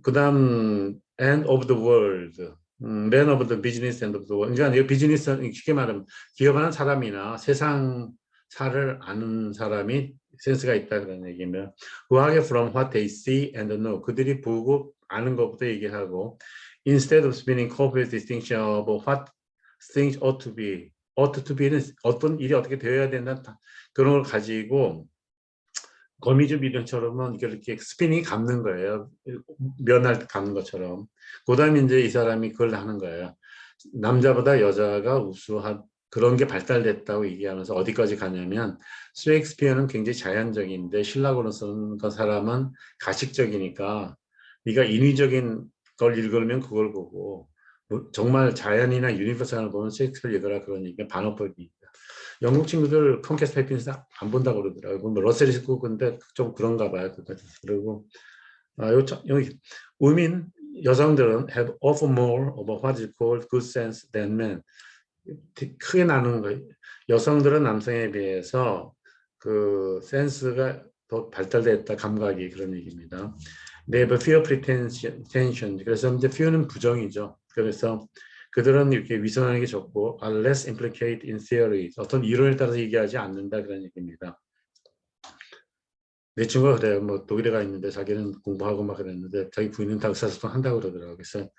그다음 end of the world, man of the business end of the world. 그러니까 비즈니스 쉽게 말하면 기업하는 사람이나 세상사를 아는 사람이 센스가 있다 그런 얘기면 who are from what they see and know. 그들이 보고 아는 것부터 얘기하고 instead of spinning corporate distinction of what things ought to be. ought to be는 어떤 일이 어떻게 되어야 된다 그런 걸 가지고 거미줄 미련처럼은 이렇게 스피닝이 감는 거예요. 면할 감는 것처럼. 그 다음에 이제 이 사람이 그걸 하는 거예요. 남자보다 여자가 우수한 그런 게 발달됐다고 얘기하면서 어디까지 가냐면 셰익스피어는 굉장히 자연적인데 실록으로 쓰는 그 사람은 가식적이니까 네가 인위적인 걸 읽으면 그걸 보고 정말 자연이나 유니버설을 보면 셰익스피어 읽어라 그런 얘기가 반어법이 영국 친구들 컴캐스트 페이핀스 안 본다고 그러더라고요. 뭐 러셀이 있고 근데 좀 그런가 봐요. 그리고 여기 women 여성들은 have often more of what is called good sense than men. 크게 나누는 거예요. 여성들은 남성에 비해서 그 센스가 더 발달됐다 감각이 그런 얘기입니다. They have fear pretension. 그래서 이제 fear는 부정이죠. 그래서 그들은 이렇게 위선하는 게 좋고 are less implicate in theory. 어떤 이론에 따라서 얘기하지 않는다 그런 얘기입니다. 내 친구가 그래요. 뭐 독일에 가 있는데 자기는 공부하고 막 그랬는데 자기 부인은 다 의사소통 한다고 그러더라고요. 그래서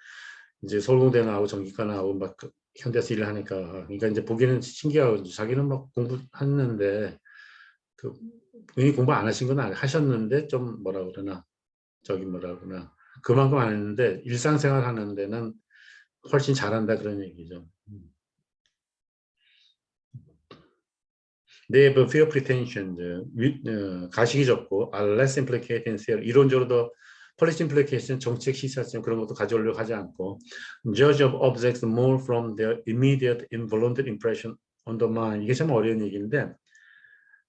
이제 서울공대 나오고 전기과 나오고 막 현대에서 일을 하니까 그러니까 이제 보기는 신기하고 자기는 막 공부했는데 그 본인이 공부 안 하신 건 하셨는데 좀 뭐라 그러나 저기 뭐라 그러나 그만큼 안 했는데 일상생활 하는 데는 훨씬 잘한다 그런 얘기죠. They have fewer pretensions. 가식이 적고 are less implicated in theory. 이론적으로도 policy implication, 정책 시사점 그런 것도 가져오려고 하지 않고 judge of objects more from their immediate involuntary impression on the mind. 이게 참 어려운 얘기인데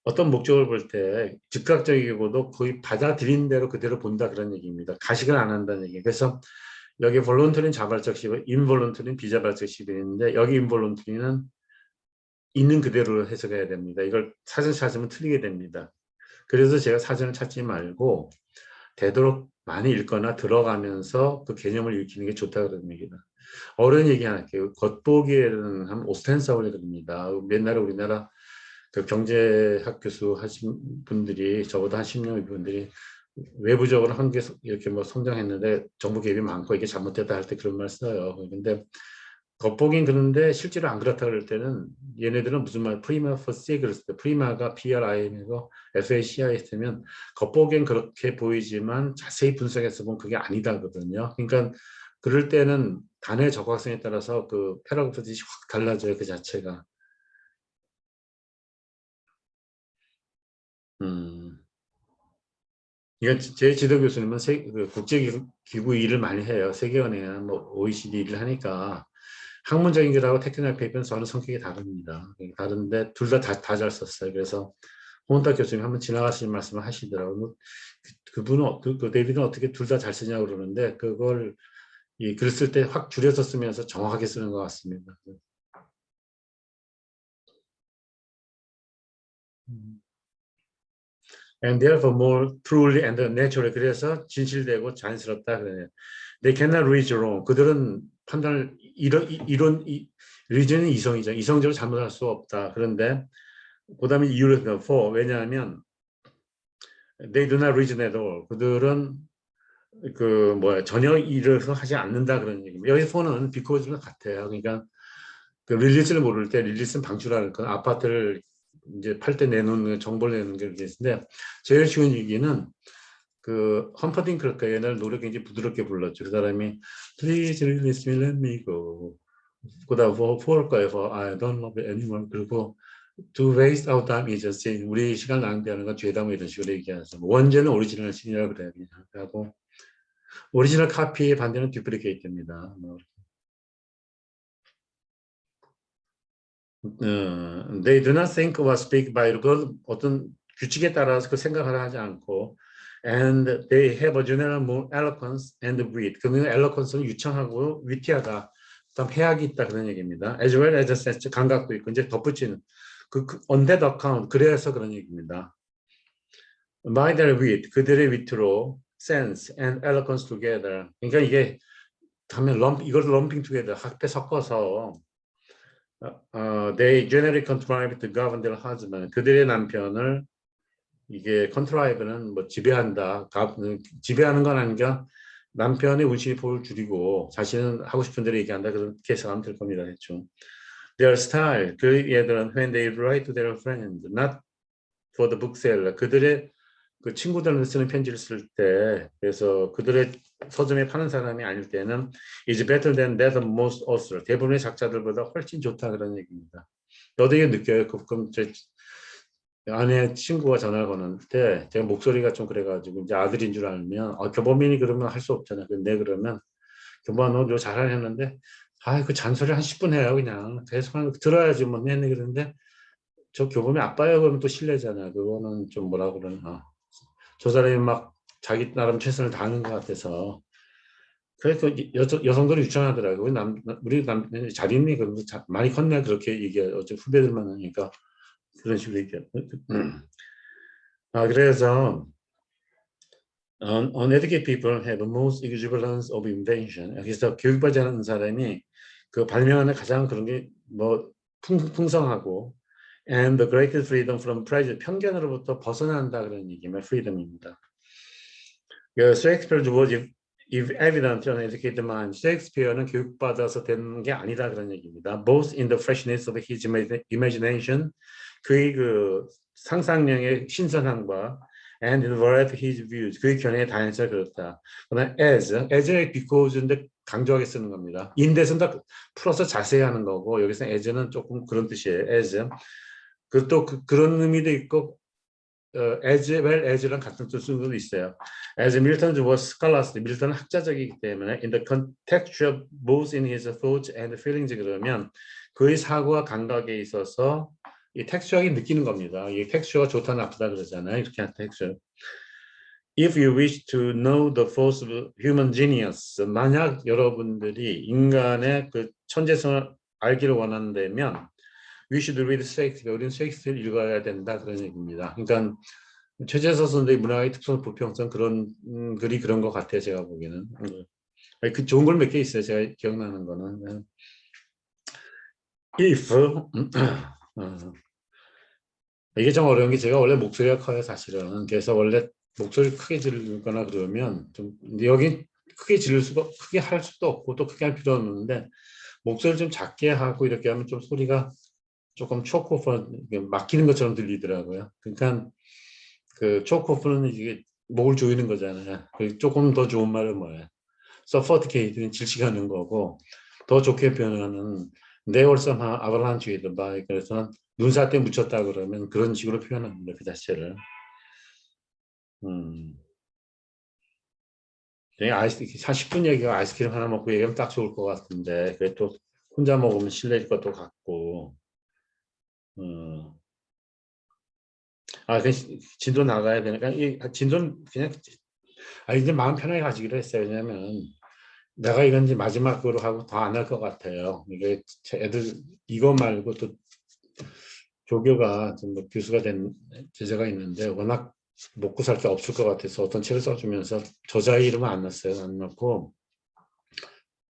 어떤 목적을 볼 때 즉각적이고도 거의 받아들인 대로 그대로 본다 그런 얘기입니다. 가식을 안 한다는 얘기. 그래서 여기 voluntary는 자발적 시비, involuntary는 비자발적 시비인데 여기 involuntary는 있는 그대로 해석해야 됩니다. 이걸 사전 찾으면 틀리게 됩니다. 그래서 제가 사전을 찾지 말고 되도록 많이 읽거나 들어가면서 그 개념을 익히는 게 좋다 그런 얘기다. 어려운 얘기 하나 할게요. 겉보기에는 한 오스텐서블이 그럽니다. 옛날에 우리나라 그 경제학 교수 하신 분들이 저보다 한 10년 분들이 외부적으로 한계 이렇게 뭐 성장했는데 정부 개입이 많고 이게 잘못됐다 할 때 그런 말 써요. 근데 겉보긴 그런데 실제로 안 그렇다 그럴 때는 얘네들은 무슨 말 프리마 포시 그랬을 때 프리마가 PRIM이고 FACI 했으면 겉보기엔 그렇게 보이지만 자세히 분석해서 보면 그게 아니다거든요. 그러니까 그럴 때는 단어의 적확성에 따라서 그 패러그래프들이 확 달라져요. 그 자체가. 음. 이건 제 지도 교수님은 그 국제기구 일을 많이 해요. 세계은행, 뭐 OECD 일을 하니까 학문적인 길하고 테크니컬 페이퍼는 저는 성격이 다릅니다. 다른데 둘 다 잘 썼어요. 그래서 홍은탁 교수님 한번 지나가시는 말씀을 하시더라고요. 그분은 그 데이비드는 어떻게 둘 다 잘 쓰냐고 그러는데 그걸 이 글 쓸 때 확 줄여서 쓰면서 정확하게 쓰는 것 같습니다. And therefore more truly and naturally. 그래서 진실되고 자연스럽다 그래요. They cannot reach wrong. 그들은 판단을 이런 reason은 이성이죠. 이성적으로 잘못할 수 없다. 그런데 그다음에 이유를 for 왜냐하면 they do not reason at all. 그들은 그 뭐야 전혀 일을 하지 않는다 그런 얘기입니다. 여기 for는 because랑 같아요. 그러니까 그 릴리스를 모를 때 릴리스는 방출하는 건 아파트를 이제 팔 때 내놓는 정보를 내는 게 릴리스인데 제일 쉬운 얘기는 그 험퍼딩크가 옛날 노래 굉장히 부드럽게 불렀죠. 그 사람이 Please release me, let me go. 그다음 for 거예요. For I don't love you anymore. 그리고 To waste our time is a sin. 우리 시간 낭비하는 건 죄다 뭐 이런 식으로 얘기하죠. 원제는 오리지널 신이라고 그래요. 하고 오리지널 카피의 반대는 듀플리케이트입니다. They do not think or speak by 그 어떤 규칙에 따라서 그 생각을 하지 않고 and they have a general more eloquence and wit. 그러면 eloquence는 유창하고 위티하다. 그다음 해학이 있다 그런 얘기입니다. As well as a sense 감각도 있고 이제 덧붙이는 on that account 그래서 그런 얘기입니다. By their wit 그들의 위트로 sense and eloquence together. 그러니까 이게 하면 이걸 lumping together 합해 섞어서 they generally contrive to govern their husband. 그들의 남편을 이게 contrive는 뭐 지배한다. 지배하는 건 아니라 남편의 운신의 줄이고 자신은 하고 싶은 대로 얘기한다. 그렇게 해석하면 될 겁니다. 대충. Their style. 그 얘들은 when they write to their friends, not for the bookseller. 그들의 그 친구들한테 쓰는 편지를 쓸 때, 그래서 그들의 서점에 파는 사람이 아닐 때는 is better than that of most authors. 대부분의 작자들보다 훨씬 좋다 그런 얘기입니다. 너도 이게 느껴요. 그럼 제 아내 친구가 전화 거는 때 제가 목소리가 좀 그래가지고 이제 아들인 줄 알면 교보민이 그러면 할 수 없잖아. 근데 그러면 교보아 너 잘하셨는데 그 잔소리 한 10분 해요 그냥 계속 들어야지 뭐 내내 그러는데 저 교보민 아빠예요 그러면 또 실례잖아. 그거는 좀 뭐라 그러나 저 사람이 막 자기 나름 최선을 다하는 것 같아서 그래서 여성들이 유창하더라고요. 우리 잘 있니? 그러면 많이 컸네 그렇게 얘기해. 어째 후배들만 하니까 그런 식으로 얘기해. 그래서 uneducated people have the most exuberance of invention. 그래서 교육받지 않은 사람이 그 발명하는 가장 그런 게 뭐 풍성하고 and the greatest freedom from prejudice 편견으로부터 벗어난다 그런 얘기면 freedom입니다. 셰익스피어도 was if evident on educated mind. 셰익스피어는 교육받아서 되는 게 아니다 그런 얘기입니다. Both in the freshness of his imagination, 그의 그 상상력의 신선함과 and in the variety of his views, 그의 견해의 다양성이 그렇다. 그다음 as의 because인데 강조하게 쓰는 겁니다. in대에서는 다 풀어서 자세히 하는 거고 여기서 as는 조금 그런 뜻이에요. as. 또 그런 의미도 있고 as well as랑 같은 뜻으로 있어요. As Milton was scholastic, 밀턴은 학자적이기 때문에 in the context of both in his thoughts and feelings 그러면 그의 사고와 감각에 있어서 이 텍스처하게 느끼는 겁니다. 이 텍스처가 좋다 나쁘다 그러잖아요. 이렇게 한 텍스처. If you wish to know the force of human genius, 만약 여러분들이 인간의 그 천재성을 알기를 원한다면 we should read Shakespeare. 우리는 셰익스피어를 읽어야 된다 그런 얘기입니다. 그러니까 최재서 선생의 문학의 특성 부평성 그런 글이 그런 것 같아요. 제가 보기에는. 그 좋은 걸 몇 개 있어요. 제가 기억나는 거는 if 이게 좀 어려운 게 제가 원래 목소리가 커요 사실은. 그래서 원래 목소리 크게 지르거나 그러면 좀 여기 크게 지를 수가 크게 할 수도 없고 또 크게 할 필요 없는데 목소리를 좀 작게 하고 이렇게 하면 좀 소리가 조금 초코프 막히는 것처럼 들리더라고요. 그러니까 그 초코프는 이게 목을 조이는 거잖아요. 조금 더 좋은 말은 뭐예요? suffocate는 질식하는 거고 더 좋게 표현하는 they were somehow avalanche by 그래서 눈살 때 묻혔다 그러면 그런 식으로 표현합니다. 그 자체를. 한 10분 얘기가 아이스크림 하나 먹고 얘기하면 딱 좋을 것 같은데 그게 또 혼자 먹으면 실례일 것도 같고 그 진도 나가야 되니까 이 진도는 그냥 이제 마음 편하게 가지기로 했어요. 왜냐면 내가 이건 이제 마지막으로 하고 더 안 할 것 같아요. 이게 애들 이거 말고 또 조교가 좀 교수가 된 제자가 있는데 워낙 먹고 살 게 없을 것 같아서 어떤 책을 써주면서 저자의 이름은 안 넣었어요. 안 넣고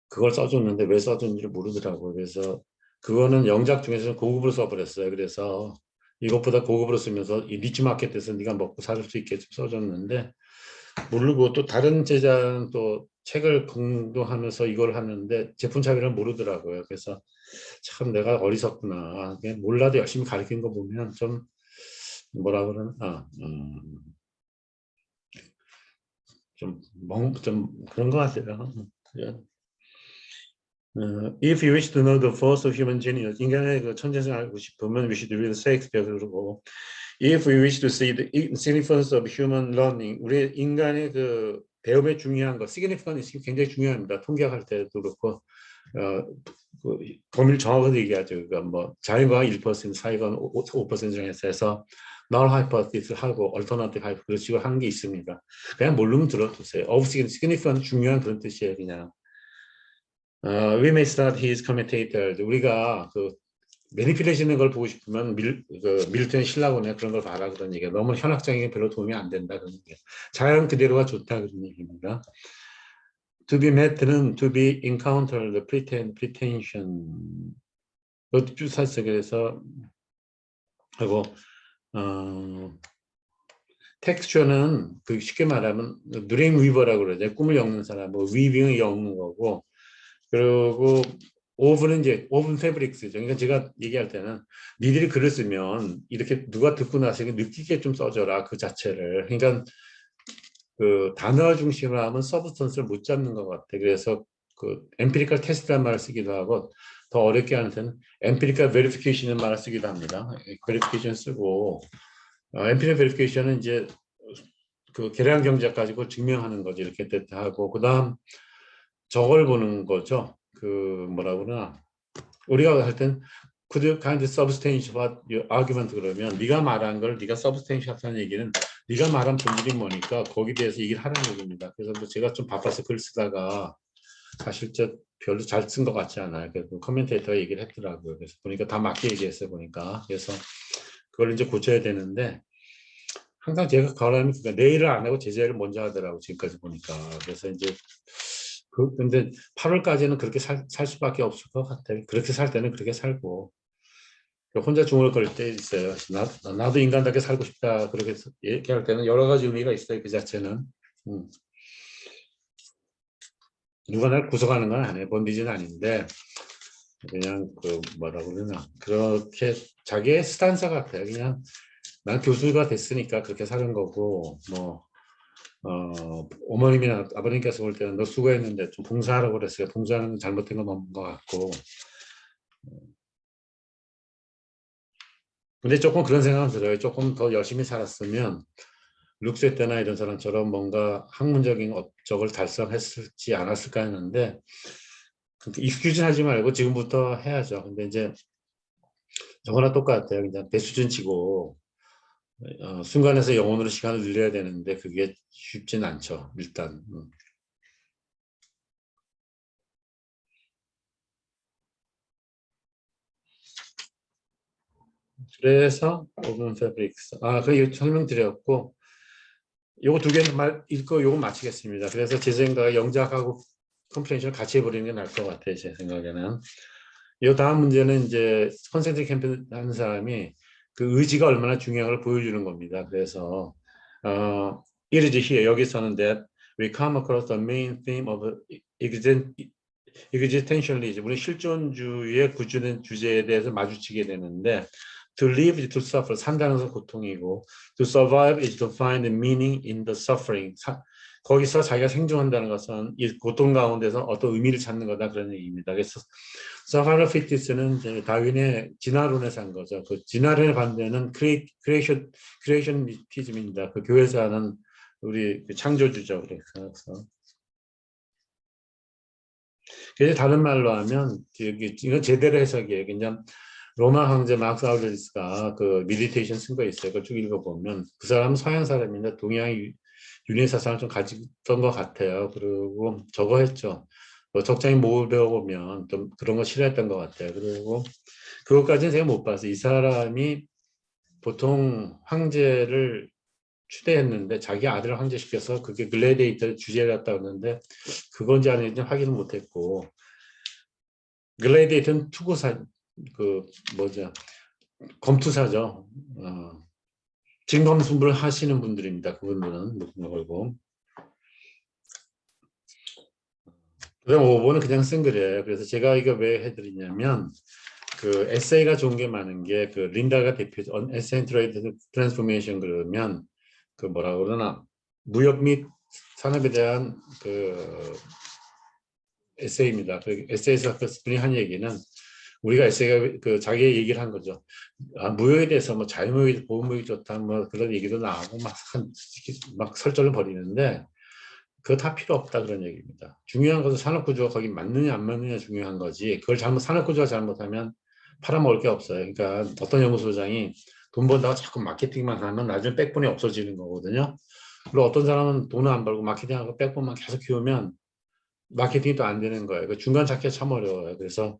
그걸 써줬는데 왜 써줬는지를 모르더라고요. 그래서 그거는 영작 중에서는 고급으로 써버렸어요. 그래서 이것보다 고급으로 쓰면서 이 니치 마켓에서 네가 먹고 살 수 있게 좀 써줬는데 모르고 또 다른 제자는 또 책을 공부하면서 이걸 하는데 제품 차별을 모르더라고요. 그래서 참 내가 어리석구나. 그냥 몰라도 열심히 가르치는 거 보면 좀 뭐라 그러나 좀 그런 것 같아요. If you wish to know the force of human genius, 인간의 그 천재성을 알고 싶으면 we should read Shakespeare. 그러고 If we wish to see the significance of human learning, 우리 인간의 그 배움의 중요한 것, significance 굉장히 중요합니다. 통계할 때도 그렇고, 그 범위를 정확하게 얘기하죠. 그러니까 뭐 자연과학 1%, 사회과학 5% 정해서 해서 null hypothesis 하고 alternative hypothesis 그런 식으로 하는 게 있습니다. 그냥 모르면 들어두세요. of significant 중요한 그런 뜻이에요, 그냥. We may start his commentators. 우리가 그 매니플레이션인 걸 보고 싶으면 밀턴의 신라곤에 그런 걸 봐라 그런 얘기야. 너무 현학적인 게 별로 도움이 안 된다 그런 얘기야. 자연 그대로가 좋다 그런 얘기입니다. To be met는 to be encountered, pretension. 그것도 샀어요. 그래서 하고 텍스처는 그 쉽게 말하면 드림 위버라고 그러죠. 꿈을 엮는 사람, 뭐 위빙을 엮는 거고. 그리고 오븐은 이제 오븐 패브릭스죠. 그러니까 제가 얘기할 때는 니들이 글을 쓰면 이렇게 누가 듣고 나서 느끼게 좀 써줘라 그 자체를. 그러니까 그 단어 중심으로 하면 서브스턴스를 못 잡는 것 같아. 그래서 그 엠피리컬 테스트란 말을 쓰기도 하고 더 어렵게 하는 데는 엠피리컬 베리피케이션이라는 말을 쓰기도 합니다. 베리피케이션 쓰고 엠피리컬 베리피케이션은 이제 그 계량 경제학 가지고 증명하는 거지 이렇게 하고 그다음 저걸 보는 거죠. 그 뭐라 그러나 우리가 할 땐 could you kind of substantiate what your argument 그러면 네가 말한 걸 네가 substantiate하는 얘기는 네가 말한 본질이 뭐니까 거기에 대해서 얘기를 하라는 얘기입니다. 그래서 뭐 제가 좀 바빠서 글 쓰다가 사실 저 별로 잘 쓴 것 같지 않아요. 그래도 커멘테이터가 얘기를 했더라고요. 그래서 보니까 다 맞게 얘기했어요 보니까. 그래서 그걸 이제 고쳐야 되는데 항상 제가 가라면 그러니까 내일을 안 하고 제재를 먼저 하더라고 지금까지 보니까. 그래서 이제 근데 8월까지는 그렇게 살 수밖에 없을 것 같아요. 그렇게 살 때는 그렇게 살고 혼자 중얼거릴 때 있어요. 나도 인간답게 살고 싶다 그렇게 얘기할 때는 여러 가지 의미가 있어요. 그 자체는 누가 날 구속하는 건 아니에요. 본디지는 아닌데 그냥 그 뭐라고 그러나 그렇게 자기의 스탄스 같아요. 그냥 난 교수가 됐으니까 그렇게 사는 거고 뭐 어머님이나 아버님께서 볼 때는 너 수고했는데 좀 봉사하라고 그랬어요. 봉사는 잘못된 건 없는 것 같고. 근데 조금 그런 생각은 들어요. 조금 더 열심히 살았으면 룩세 때나 이런 사람처럼 뭔가 학문적인 업적을 달성했을지 않았을까 했는데 익스큐즈 하지 말고 지금부터 해야죠. 근데 이제 저거나 똑같아요. 그냥 대수준 치고 순간에서 영혼으로 시간을 늘려야 되는데 그게 쉽진 않죠. 일단. 그래서 오븐 패브릭스 그 설명드렸고 요거 두 개는 읽고 요거 마치겠습니다. 그래서 제 생각에 영작하고 컴프레hen션을 같이 해버리는 게 나을 것 같아요. 제 생각에는. 이 다음 문제는 이제 컨센트릭 캠페인 하는 사람이 그 의지가 얼마나 중요한 걸 보여주는 겁니다. 그래서 it is here 여기서는 that we come across the main theme of existentialism 우리 실존주의의 구주된 주제에 대해서 마주치게 되는데 to live is to suffer 산다는 것은 고통이고 to survive is to find meaning in the suffering 거기서 자기가 생존한다는 것은 이 고통 가운데서 어떤 의미를 찾는 거다 그런 얘기입니다. 그래서 서바이벌 피트니스는 다윈의 진화론에서 한 거죠. 그 진화론의 반대는 크리에이션니티즘입니다. 그 교회에서 하는 우리 창조주죠. 그래서 다른 말로 하면 이건 제대로 해석이에요. 그냥 로마 황제 막스 아우렐리스가 그 미디테이션 쓴 거 있어요. 그걸 쭉 읽어보면 그 사람은 서양 사람인데 동양의 윤회 사상을 좀 가지던 것 같아요. 그리고 저거 했죠. 뭐 적장이 목을 배워보면 좀 그런 거 싫어했던 것 같아요. 그리고 그것까지는 제가 못 봤어요. 이 사람이 보통 황제를 추대했는데 자기 아들을 황제시켜서 그게 글래디에이터 주제였다고 하는데 그건지 아닌지 확인을 못했고 글래디에이터는 투구사 그 뭐죠 검투사죠. 진검승부를 하시는 분들입니다. 그분들은 무슨 걸고 그다음 5번은 그냥 쓴 글이에요. 그래서 제가 이거 왜 해드리냐면 그 에세이가 좋은 게 많은 게 그 린다가 대표 에세이 트레이드 트랜스포메이션 그러면 그 뭐라 그러나 무역 및 산업에 대한 그 에세이입니다. 그 에세이에서 그 분이 한 얘기는 우리가 에세이가 그 자기 얘기를 한 거죠. 아, 무역에 대해서 뭐 자유무역이 보호무역이 좋다 뭐 그런 얘기도 나오고 막 설전을 벌이는데 그거 다 필요 없다 그런 얘기입니다. 중요한 것은 산업구조가 거기 맞느냐 안 맞느냐 중요한 거지. 그걸 산업구조가 잘못하면 팔아먹을 게 없어요. 그러니까 어떤 연구소장이 돈 번다고 자꾸 마케팅만 하면 나중에 백본이 없어지는 거거든요. 그리고 어떤 사람은 돈을 안 벌고 마케팅하고 백본만 계속 키우면 마케팅이 또 안 되는 거예요. 그 중간 찾기가 참 어려워요. 그래서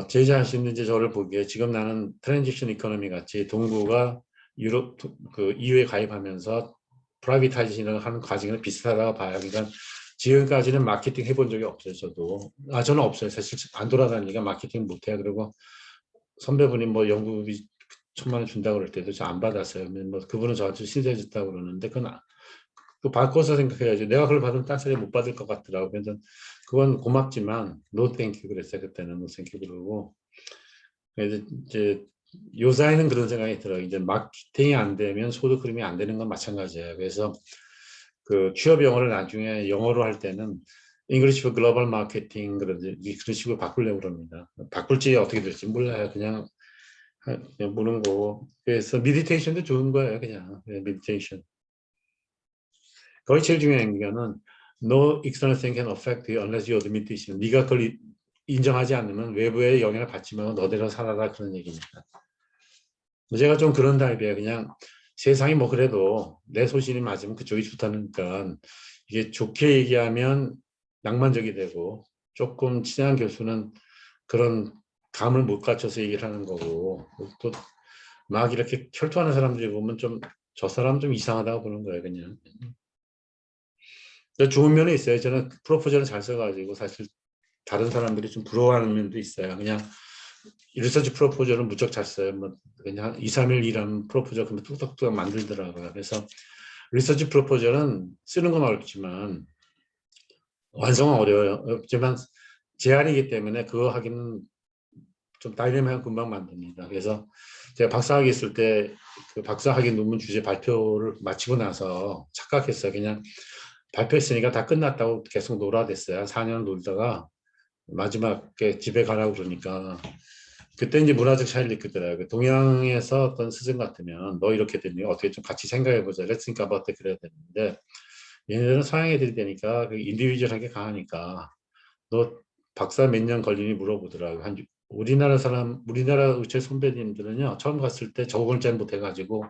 제 자신은 이제 저를 보기에 지금 나는 트랜지션 이코노미 같이 동구가 유럽 그 EU에 가입하면서 프라이빗하이제이션을 하는 과정이 비슷하다고 봐요. 그러니까 지금까지는 마케팅 해본 적이 없어요. 저도 저는 없어요. 사실 안 돌아다니니까 마케팅 못해요. 그리고 선배분이 뭐 연구비 1,000만 원 준다고 그럴 때도 저 안 받았어요. 뭐 그분은 저한테 신세졌다고 그러는데 그건 그 바꿔서 생각해야지. 내가 그걸 받으면 딴 사람이 못 받을 것 같더라고. 그래서 그건 고맙지만 노 땡큐 그랬어요. 그때는 노 땡큐 그러고. 그래서 이제 요사이는 그런 생각이 들어요. 이제 마케팅이 안 되면 소득 흐름이 안 되는 건 마찬가지예요. 그래서 그 취업 영어를 나중에 영어로 할 때는 잉글리시 포 글로벌 마케팅 그런 식으로 바꾸려고 그럽니다. 바꿀지 어떻게 될지 몰라요. 그냥 보는 거고. 그래서 미디테이션도 좋은 거예요. 그냥 미디테이션. 거의 제일 중요한 거는 no external thing can affect you unless you admit it. 네가 그걸 인정하지 않으면 외부의 영향을 받지 말고 너대로 살아라 그런 얘기입니다. 제가 좀 그런 타입이에요. 그냥 세상이 뭐 그래도 내 소신이 맞으면 그쪽이 좋다니까 이게 좋게 얘기하면 낭만적이 되고 조금 친한 교수는 그런 감을 못 갖춰서 얘기를 하는 거고 또 막 이렇게 혈투하는 사람들이 보면 좀 저 사람 좀 이상하다고 보는 거예요. 그냥. 좋은 면이 있어요. 저는 프로포즈를 잘 써가지고 사실 다른 사람들이 좀 부러워하는 면도 있어요. 그냥 리서치 프로포저는 무척 잘 써요. 뭐 그냥 2, 3일 일하면 프로포저 그러면 뚝딱뚝딱 만들더라고요. 그래서 리서치 프로포저는 쓰는 건 어렵지만 완성은 어려워요. 어렵지만 제한이기 때문에 그거 하기는 좀 다이내믹하게 금방 만듭니다. 그래서 제가 박사학위 있을 때 그 박사학위 논문 주제 발표를 마치고 나서 착각했어요. 그냥 발표했으니까 다 끝났다고 계속 놀아댔어요. 한 4년 놀다가 마지막에 집에 가라고 그러니까 그때 이제 문화적 차이를 느끼더라고요. 동양에서 어떤 스승 같으면 너 이렇게 되니 어떻게 좀 같이 생각해보자. Let's think about it 그래야 되는데 얘네들은 서양 애들이 되니까 그 인디비주얼하게 강하니까 너 박사 몇 년 걸리니 물어보더라고요. 우리나라 의체 선배님들은요 처음 갔을 때 적응을 잘 못해가지고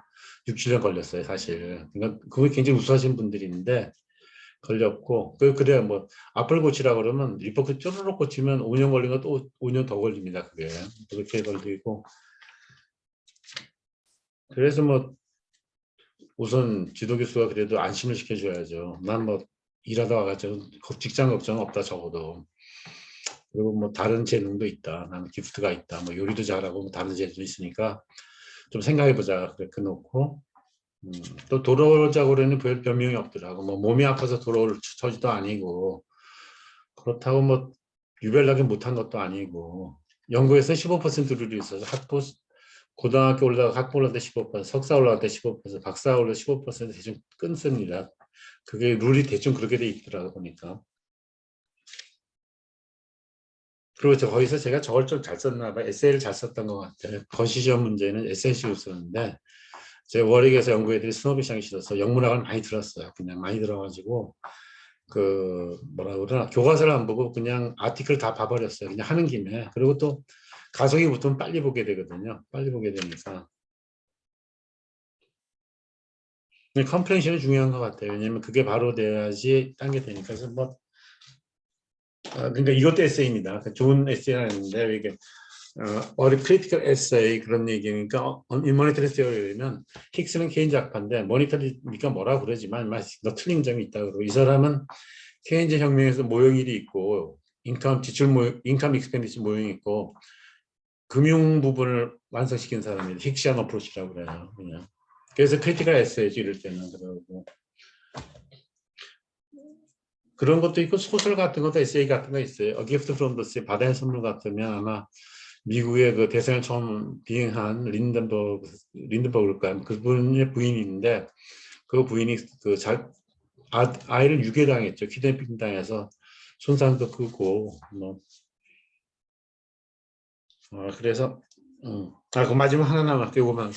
6, 7년 걸렸어요 사실. 그러니까 그게 굉장히 우수하신 분들인데 걸렸고 그래야 뭐 앞을 고치라 그러면 리포트 쪼르륵 고치면 5년 걸린 거 또 5년 더 걸립니다. 그게 그렇게 걸리고 그래서 뭐 우선 지도 교수가 그래도 안심을 시켜줘야죠. 난 뭐 일하다 와가지고 직장 걱정 없다 적어도. 그리고 뭐 다른 재능도 있다. 나는 기프트가 있다. 뭐 요리도 잘하고 뭐 다른 재능도 있으니까 좀 생각해보자. 그렇게 놓고 또 돌아오자고 그러는 별 변명이 없더라고. 뭐 몸이 아파서 돌아올 처지도 아니고 그렇다고 뭐 유별나게 못한 것도 아니고 연구에서 15% 룰이 있어서 고등학교 올라가 학부 올라갈 때 15%, 석사 올라갈 때 15%, 박사 올라갈 때 15% 대충 끊습니다. 그게 룰이 대충 그렇게 돼 있더라고 보니까. 그리고 거기서 제가 저걸 좀 잘 썼나 봐. 에세이를 잘 썼던 것 같아요. 거시시험 문제는 에세이식으로 썼는데 제 워릭에서 연구 애들이 스노비샹이 싫어서 영문학을 많이 들었어요. 그냥 많이 들어가지고 그 뭐라 그러나 교과서를 안 보고 그냥 아티클 다 봐버렸어요. 그냥 하는 김에. 그리고 또 가속이 붙으면 빨리 보게 되거든요. 빨리 보게 되니까. 컴프레hension이 중요한 것 같아요. 왜냐면 그게 바로 돼야지 딴 게 되니까. 그래서 뭐 그러니까 이것도 에세이입니다. 좋은 에세이는 아닌데 이게 어리 크리티컬 에세이 그런 얘기니까 인모니터리 테오리면 힉스는 케인즈 학파인데 모니터리니까 뭐라 그러지만 너 틀린 점이 있다 그러고 이 사람은 케인즈 혁명에서 모형일이 있고 인컴 지출 모형, 인컴 익스펜디처 모형이 있고 금융 부분을 완성시킨 사람이 힉시안 어프로치라고 그래요. 그냥. 그래서 크리티컬 에세이지 이럴 때는 그러고 그런 것도 있고 소설 같은 것도 에세이 같은 거 있어요. A Gift from the Sea, 바다의 선물 같으면 아마 미국의 그 대선을 처음 비행한 린든버그일까요? 그분의 부인인데 그 부인이 아이를 유괴당했죠. 키드내핑 당해서 손상도 크고 뭐 그래서 그 마지막 하나 남았게 보면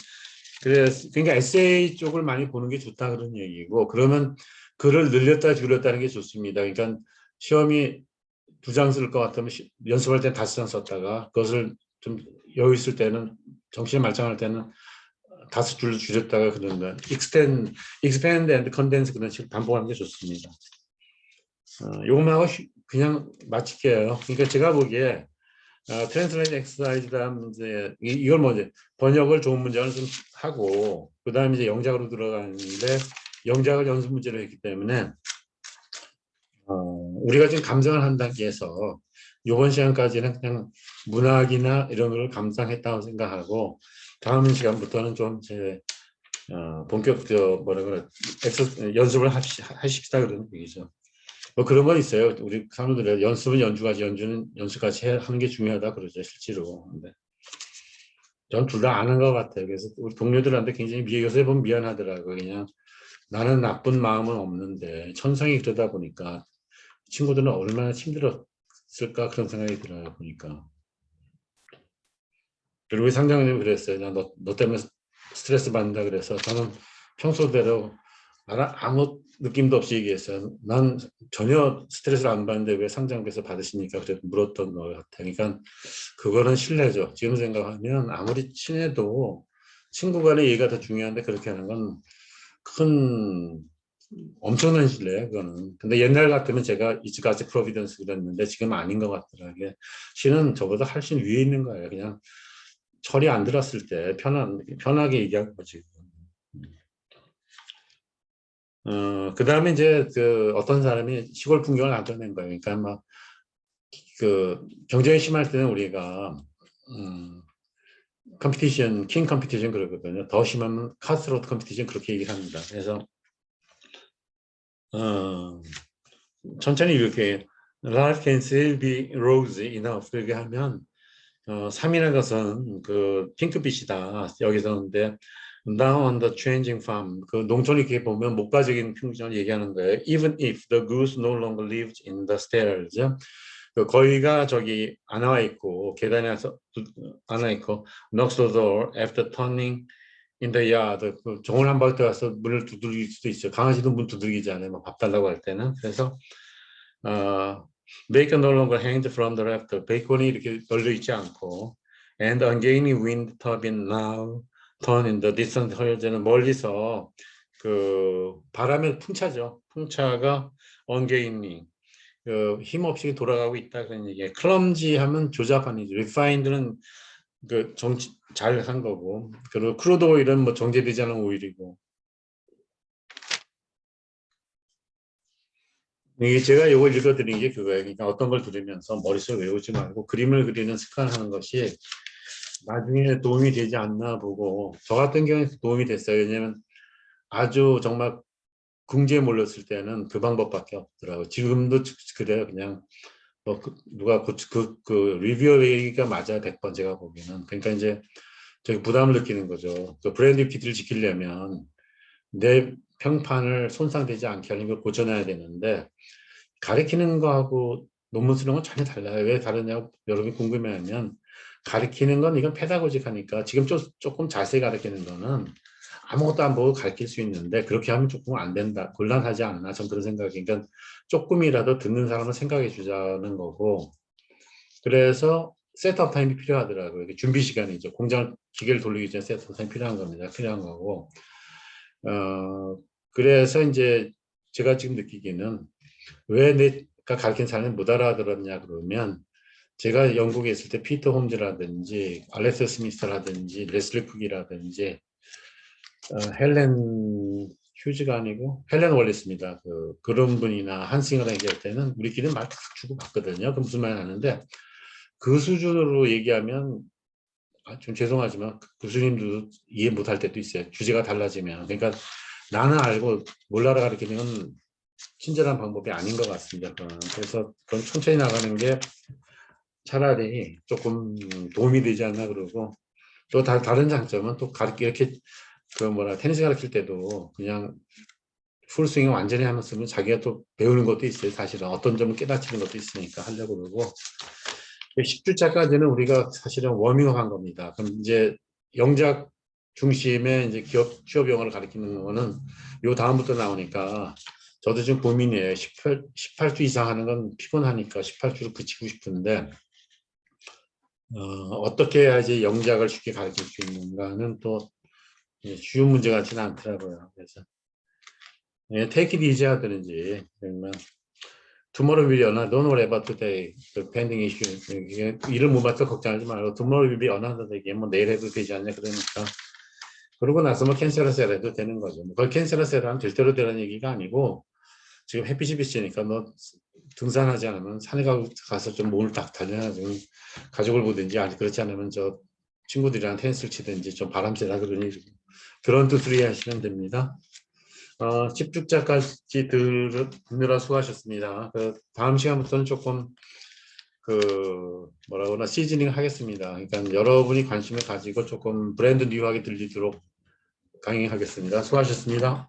그래서 그러니까 에세이 쪽을 많이 보는 게 좋다 그런 얘기고 그러면 글을 늘렸다 줄였다는 게 좋습니다. 그러니까 시험이 2장 쓸 것 같으면 연습할 때는 5장 썼다가 그것을 좀 여유 있을 때는 정신이 말짱할 때는 5줄 줄였다가 그런 거 expand and condense 그런 식으로 반복하는 게 좋습니다. 요것만 하고 그냥 마칠게요. 그러니까 제가 보기에 트랜스레이트 엑서사이즈다 이제 이걸 먼저 번역을 좋은 문장을 좀 하고 그다음에 이제 영작으로 들어가는데 영작을 연습 문제로 했기 때문에 우리가 지금 감상을 한 단계에서 이번 시간까지는 그냥 문학이나 이런 걸 감상했다고 생각하고 다음 시간부터는 좀 제 본격 뭐라 그래 연습을 하십시다 그런 얘기죠. 뭐 그런 건 있어요. 우리 사람들이 연습은 연주같이 연주는 연습같이 하는 게 중요하다 그러죠 실제로. 근데 전 둘 다 아는 것 같아요. 그래서 우리 동료들한테 굉장히 요새 보면 미안하더라고요. 그냥 나는 나쁜 마음은 없는데 천성이 그러다 보니까 친구들은 얼마나 힘들었을까 그런 생각이 들어요 보니까. 그리고 우리 상장님 그랬어요. 너 때문에 스트레스 받는다 그래서 저는 평소대로 아무 느낌도 없이 얘기했어요. 난 전혀 스트레스를 안 받는데 왜 상장께서 받으십니까? 그래서 물었던 것 같아요. 그러니까 그거는 신뢰죠. 지금 생각하면 아무리 친해도 친구 간의 얘기가 더 중요한데 그렇게 하는 건 큰 엄청난 신뢰예요. 그거는. 근데 옛날 같으면 제가 이즈가치 프로비던스 그랬는데 지금 아닌 것 같더라고요. 신은 저보다 훨씬 위에 있는 거예요. 그냥 철이 안 들었을 때 편하게 얘기한 거지. 그 다음에 이제 어떤 사람이 시골 풍경을 나타낸 거예요. 그러니까 막 경쟁이 심할 때는 우리가 컴피티션, 킹 컴피티션 그러거든요. 더 심하면 카스로트 컴피티션 그렇게 얘기를 합니다. 그래서 천천히 이렇게 Life can still be rosy enough 그렇게 하면 3이라는 것은 핑크빛이다. 여기서는데 Now on the changing farm 그 농촌 이렇게 보면 목가적인 풍경을 얘기하는 거예요. Even if the goose no longer lives in the stairs 그 거위가 저기 안 나와 있고 계단에 안 나와 있고 knocks the door after turning in the yard 그 정원 한 바퀴 와서 문을 두들길 수도 있어요. 강아지도 문 두들기잖아요. 밥 달라고 할 때는 그래서 bacon no longer hanged from the rafter 베이컨이 이렇게 널려 있지 않고 and ungainly wind turbine now turn in the distant horizon 멀리서 바람의 풍차죠. 풍차가 ungainly 힘없이 돌아가고 있다 그런 얘기예요. 클럼지 하면 조잡한 이죠. 리파인드는 잘한 거고 그리고 크루드 오일은 뭐 정제되지 않은 오일이고 이게 제가 이걸 읽어드린 게 그거예요. 그러니까 어떤 걸 들으면서 머릿속에 외우지 말고 그림을 그리는 습관하는 것이 나중에 도움이 되지 않나 보고 저 같은 경우에 도움이 됐어요. 왜냐하면 아주 정말 궁지에 몰렸을 때는 그 방법밖에 없더라고요. 지금도 그래요. 그냥 누가 리뷰어 얘기가 맞아요. 100번 제가 보기에는. 그러니까 이제 저기 부담을 느끼는 거죠. 브랜드 이퀴티를 지키려면 내 평판을 손상되지 않게 하려면 걸 고쳐놔야 되는데 가르치는 거하고 논문 쓰는 건 전혀 달라요. 왜 다르냐고 여러분이 궁금해하면 가르치는 건 이건 페다고직하니까 지금 조금 자세히 가르치는 거는 아무것도 안 보고 가르칠 수 있는데 그렇게 하면 조금 안 된다. 곤란하지 않나. 전 그런 생각이. 그러니까 조금이라도 듣는 사람을 생각해 주자는 거고 그래서 셋업 타임이 필요하더라고요. 준비 시간이죠. 공장 기계를 돌리기 전에 셋업 타임이 필요한 겁니다. 필요한 거고 그래서 이제 제가 지금 느끼기는 왜 내가 가르친 사람이 못 알아들었냐 그러면 제가 영국에 있을 때 피터 홈즈라든지 알렉스 스미스라든지 레슬리 쿡이라든지 헬렌 휴즈가 아니고 헬렌 월리스입니다. 그런 분이나 한싱어랑 얘기할 때는 우리끼리 말 딱 주고 받거든요. 그 무슨 말 하는데 그 수준으로 얘기하면 좀 죄송하지만 교수님도 이해 못할 때도 있어요. 주제가 달라지면. 그러니까 나는 알고 몰라라 가르치는 건 친절한 방법이 아닌 것 같습니다. 그래서 그건 천천히 나가는 게 차라리 조금 도움이 되지 않나 그러고 또 다른 장점은 또 이렇게 그 뭐라 테니스 가르칠 때도 그냥 풀스윙을 완전히 하면서 자기가 또 배우는 것도 있어요. 사실은 어떤 점을 깨닫치는 것도 있으니까 하려고 그러고 10주차까지는 우리가 사실은 워밍업 한 겁니다. 그럼 이제 영작 중심의 이제 취업 영어를 가르치는 거는 요 다음부터 나오니까 저도 지금 고민이에요. 18주 이상 하는 건 피곤하니까 18주로 그치고 싶은데 어떻게 해야지 영작을 쉽게 가르칠 수 있는가는 또 쉬운 문제 같지는 않더라고요. 그래서 take it easy 하든지 그러면 tomorrow will be another, don't worry about today, the pending issue. 일을 못 맞춰 걱정하지 말고 tomorrow will be another day. 뭐 내일 해도 되지 않냐 그러니까 그러고 나서 뭐 캔슬하세요 해도 되는 거죠. 그걸 캔슬하세요 하면 될 대로 되라는 얘기가 아니고 지금 햇빛이 비치니까 너 등산하지 않으면 산에 가서 좀 몸을 딱 단련하지 가족을 보든지 아니 그렇지 않으면 저 친구들이랑 테니스를 치든지 좀 바람 쐬라 그러니 그런 뜻으로 이해하시면 됩니다. 10주짜까지 듣느라 수고하셨습니다. 다음 시간부터는 조금 뭐라 그러나 시즈닝 하겠습니다. 그러니까 여러분이 관심을 가지고 조금 브랜드 뉴하게 들리도록 강의하겠습니다. 수고하셨습니다.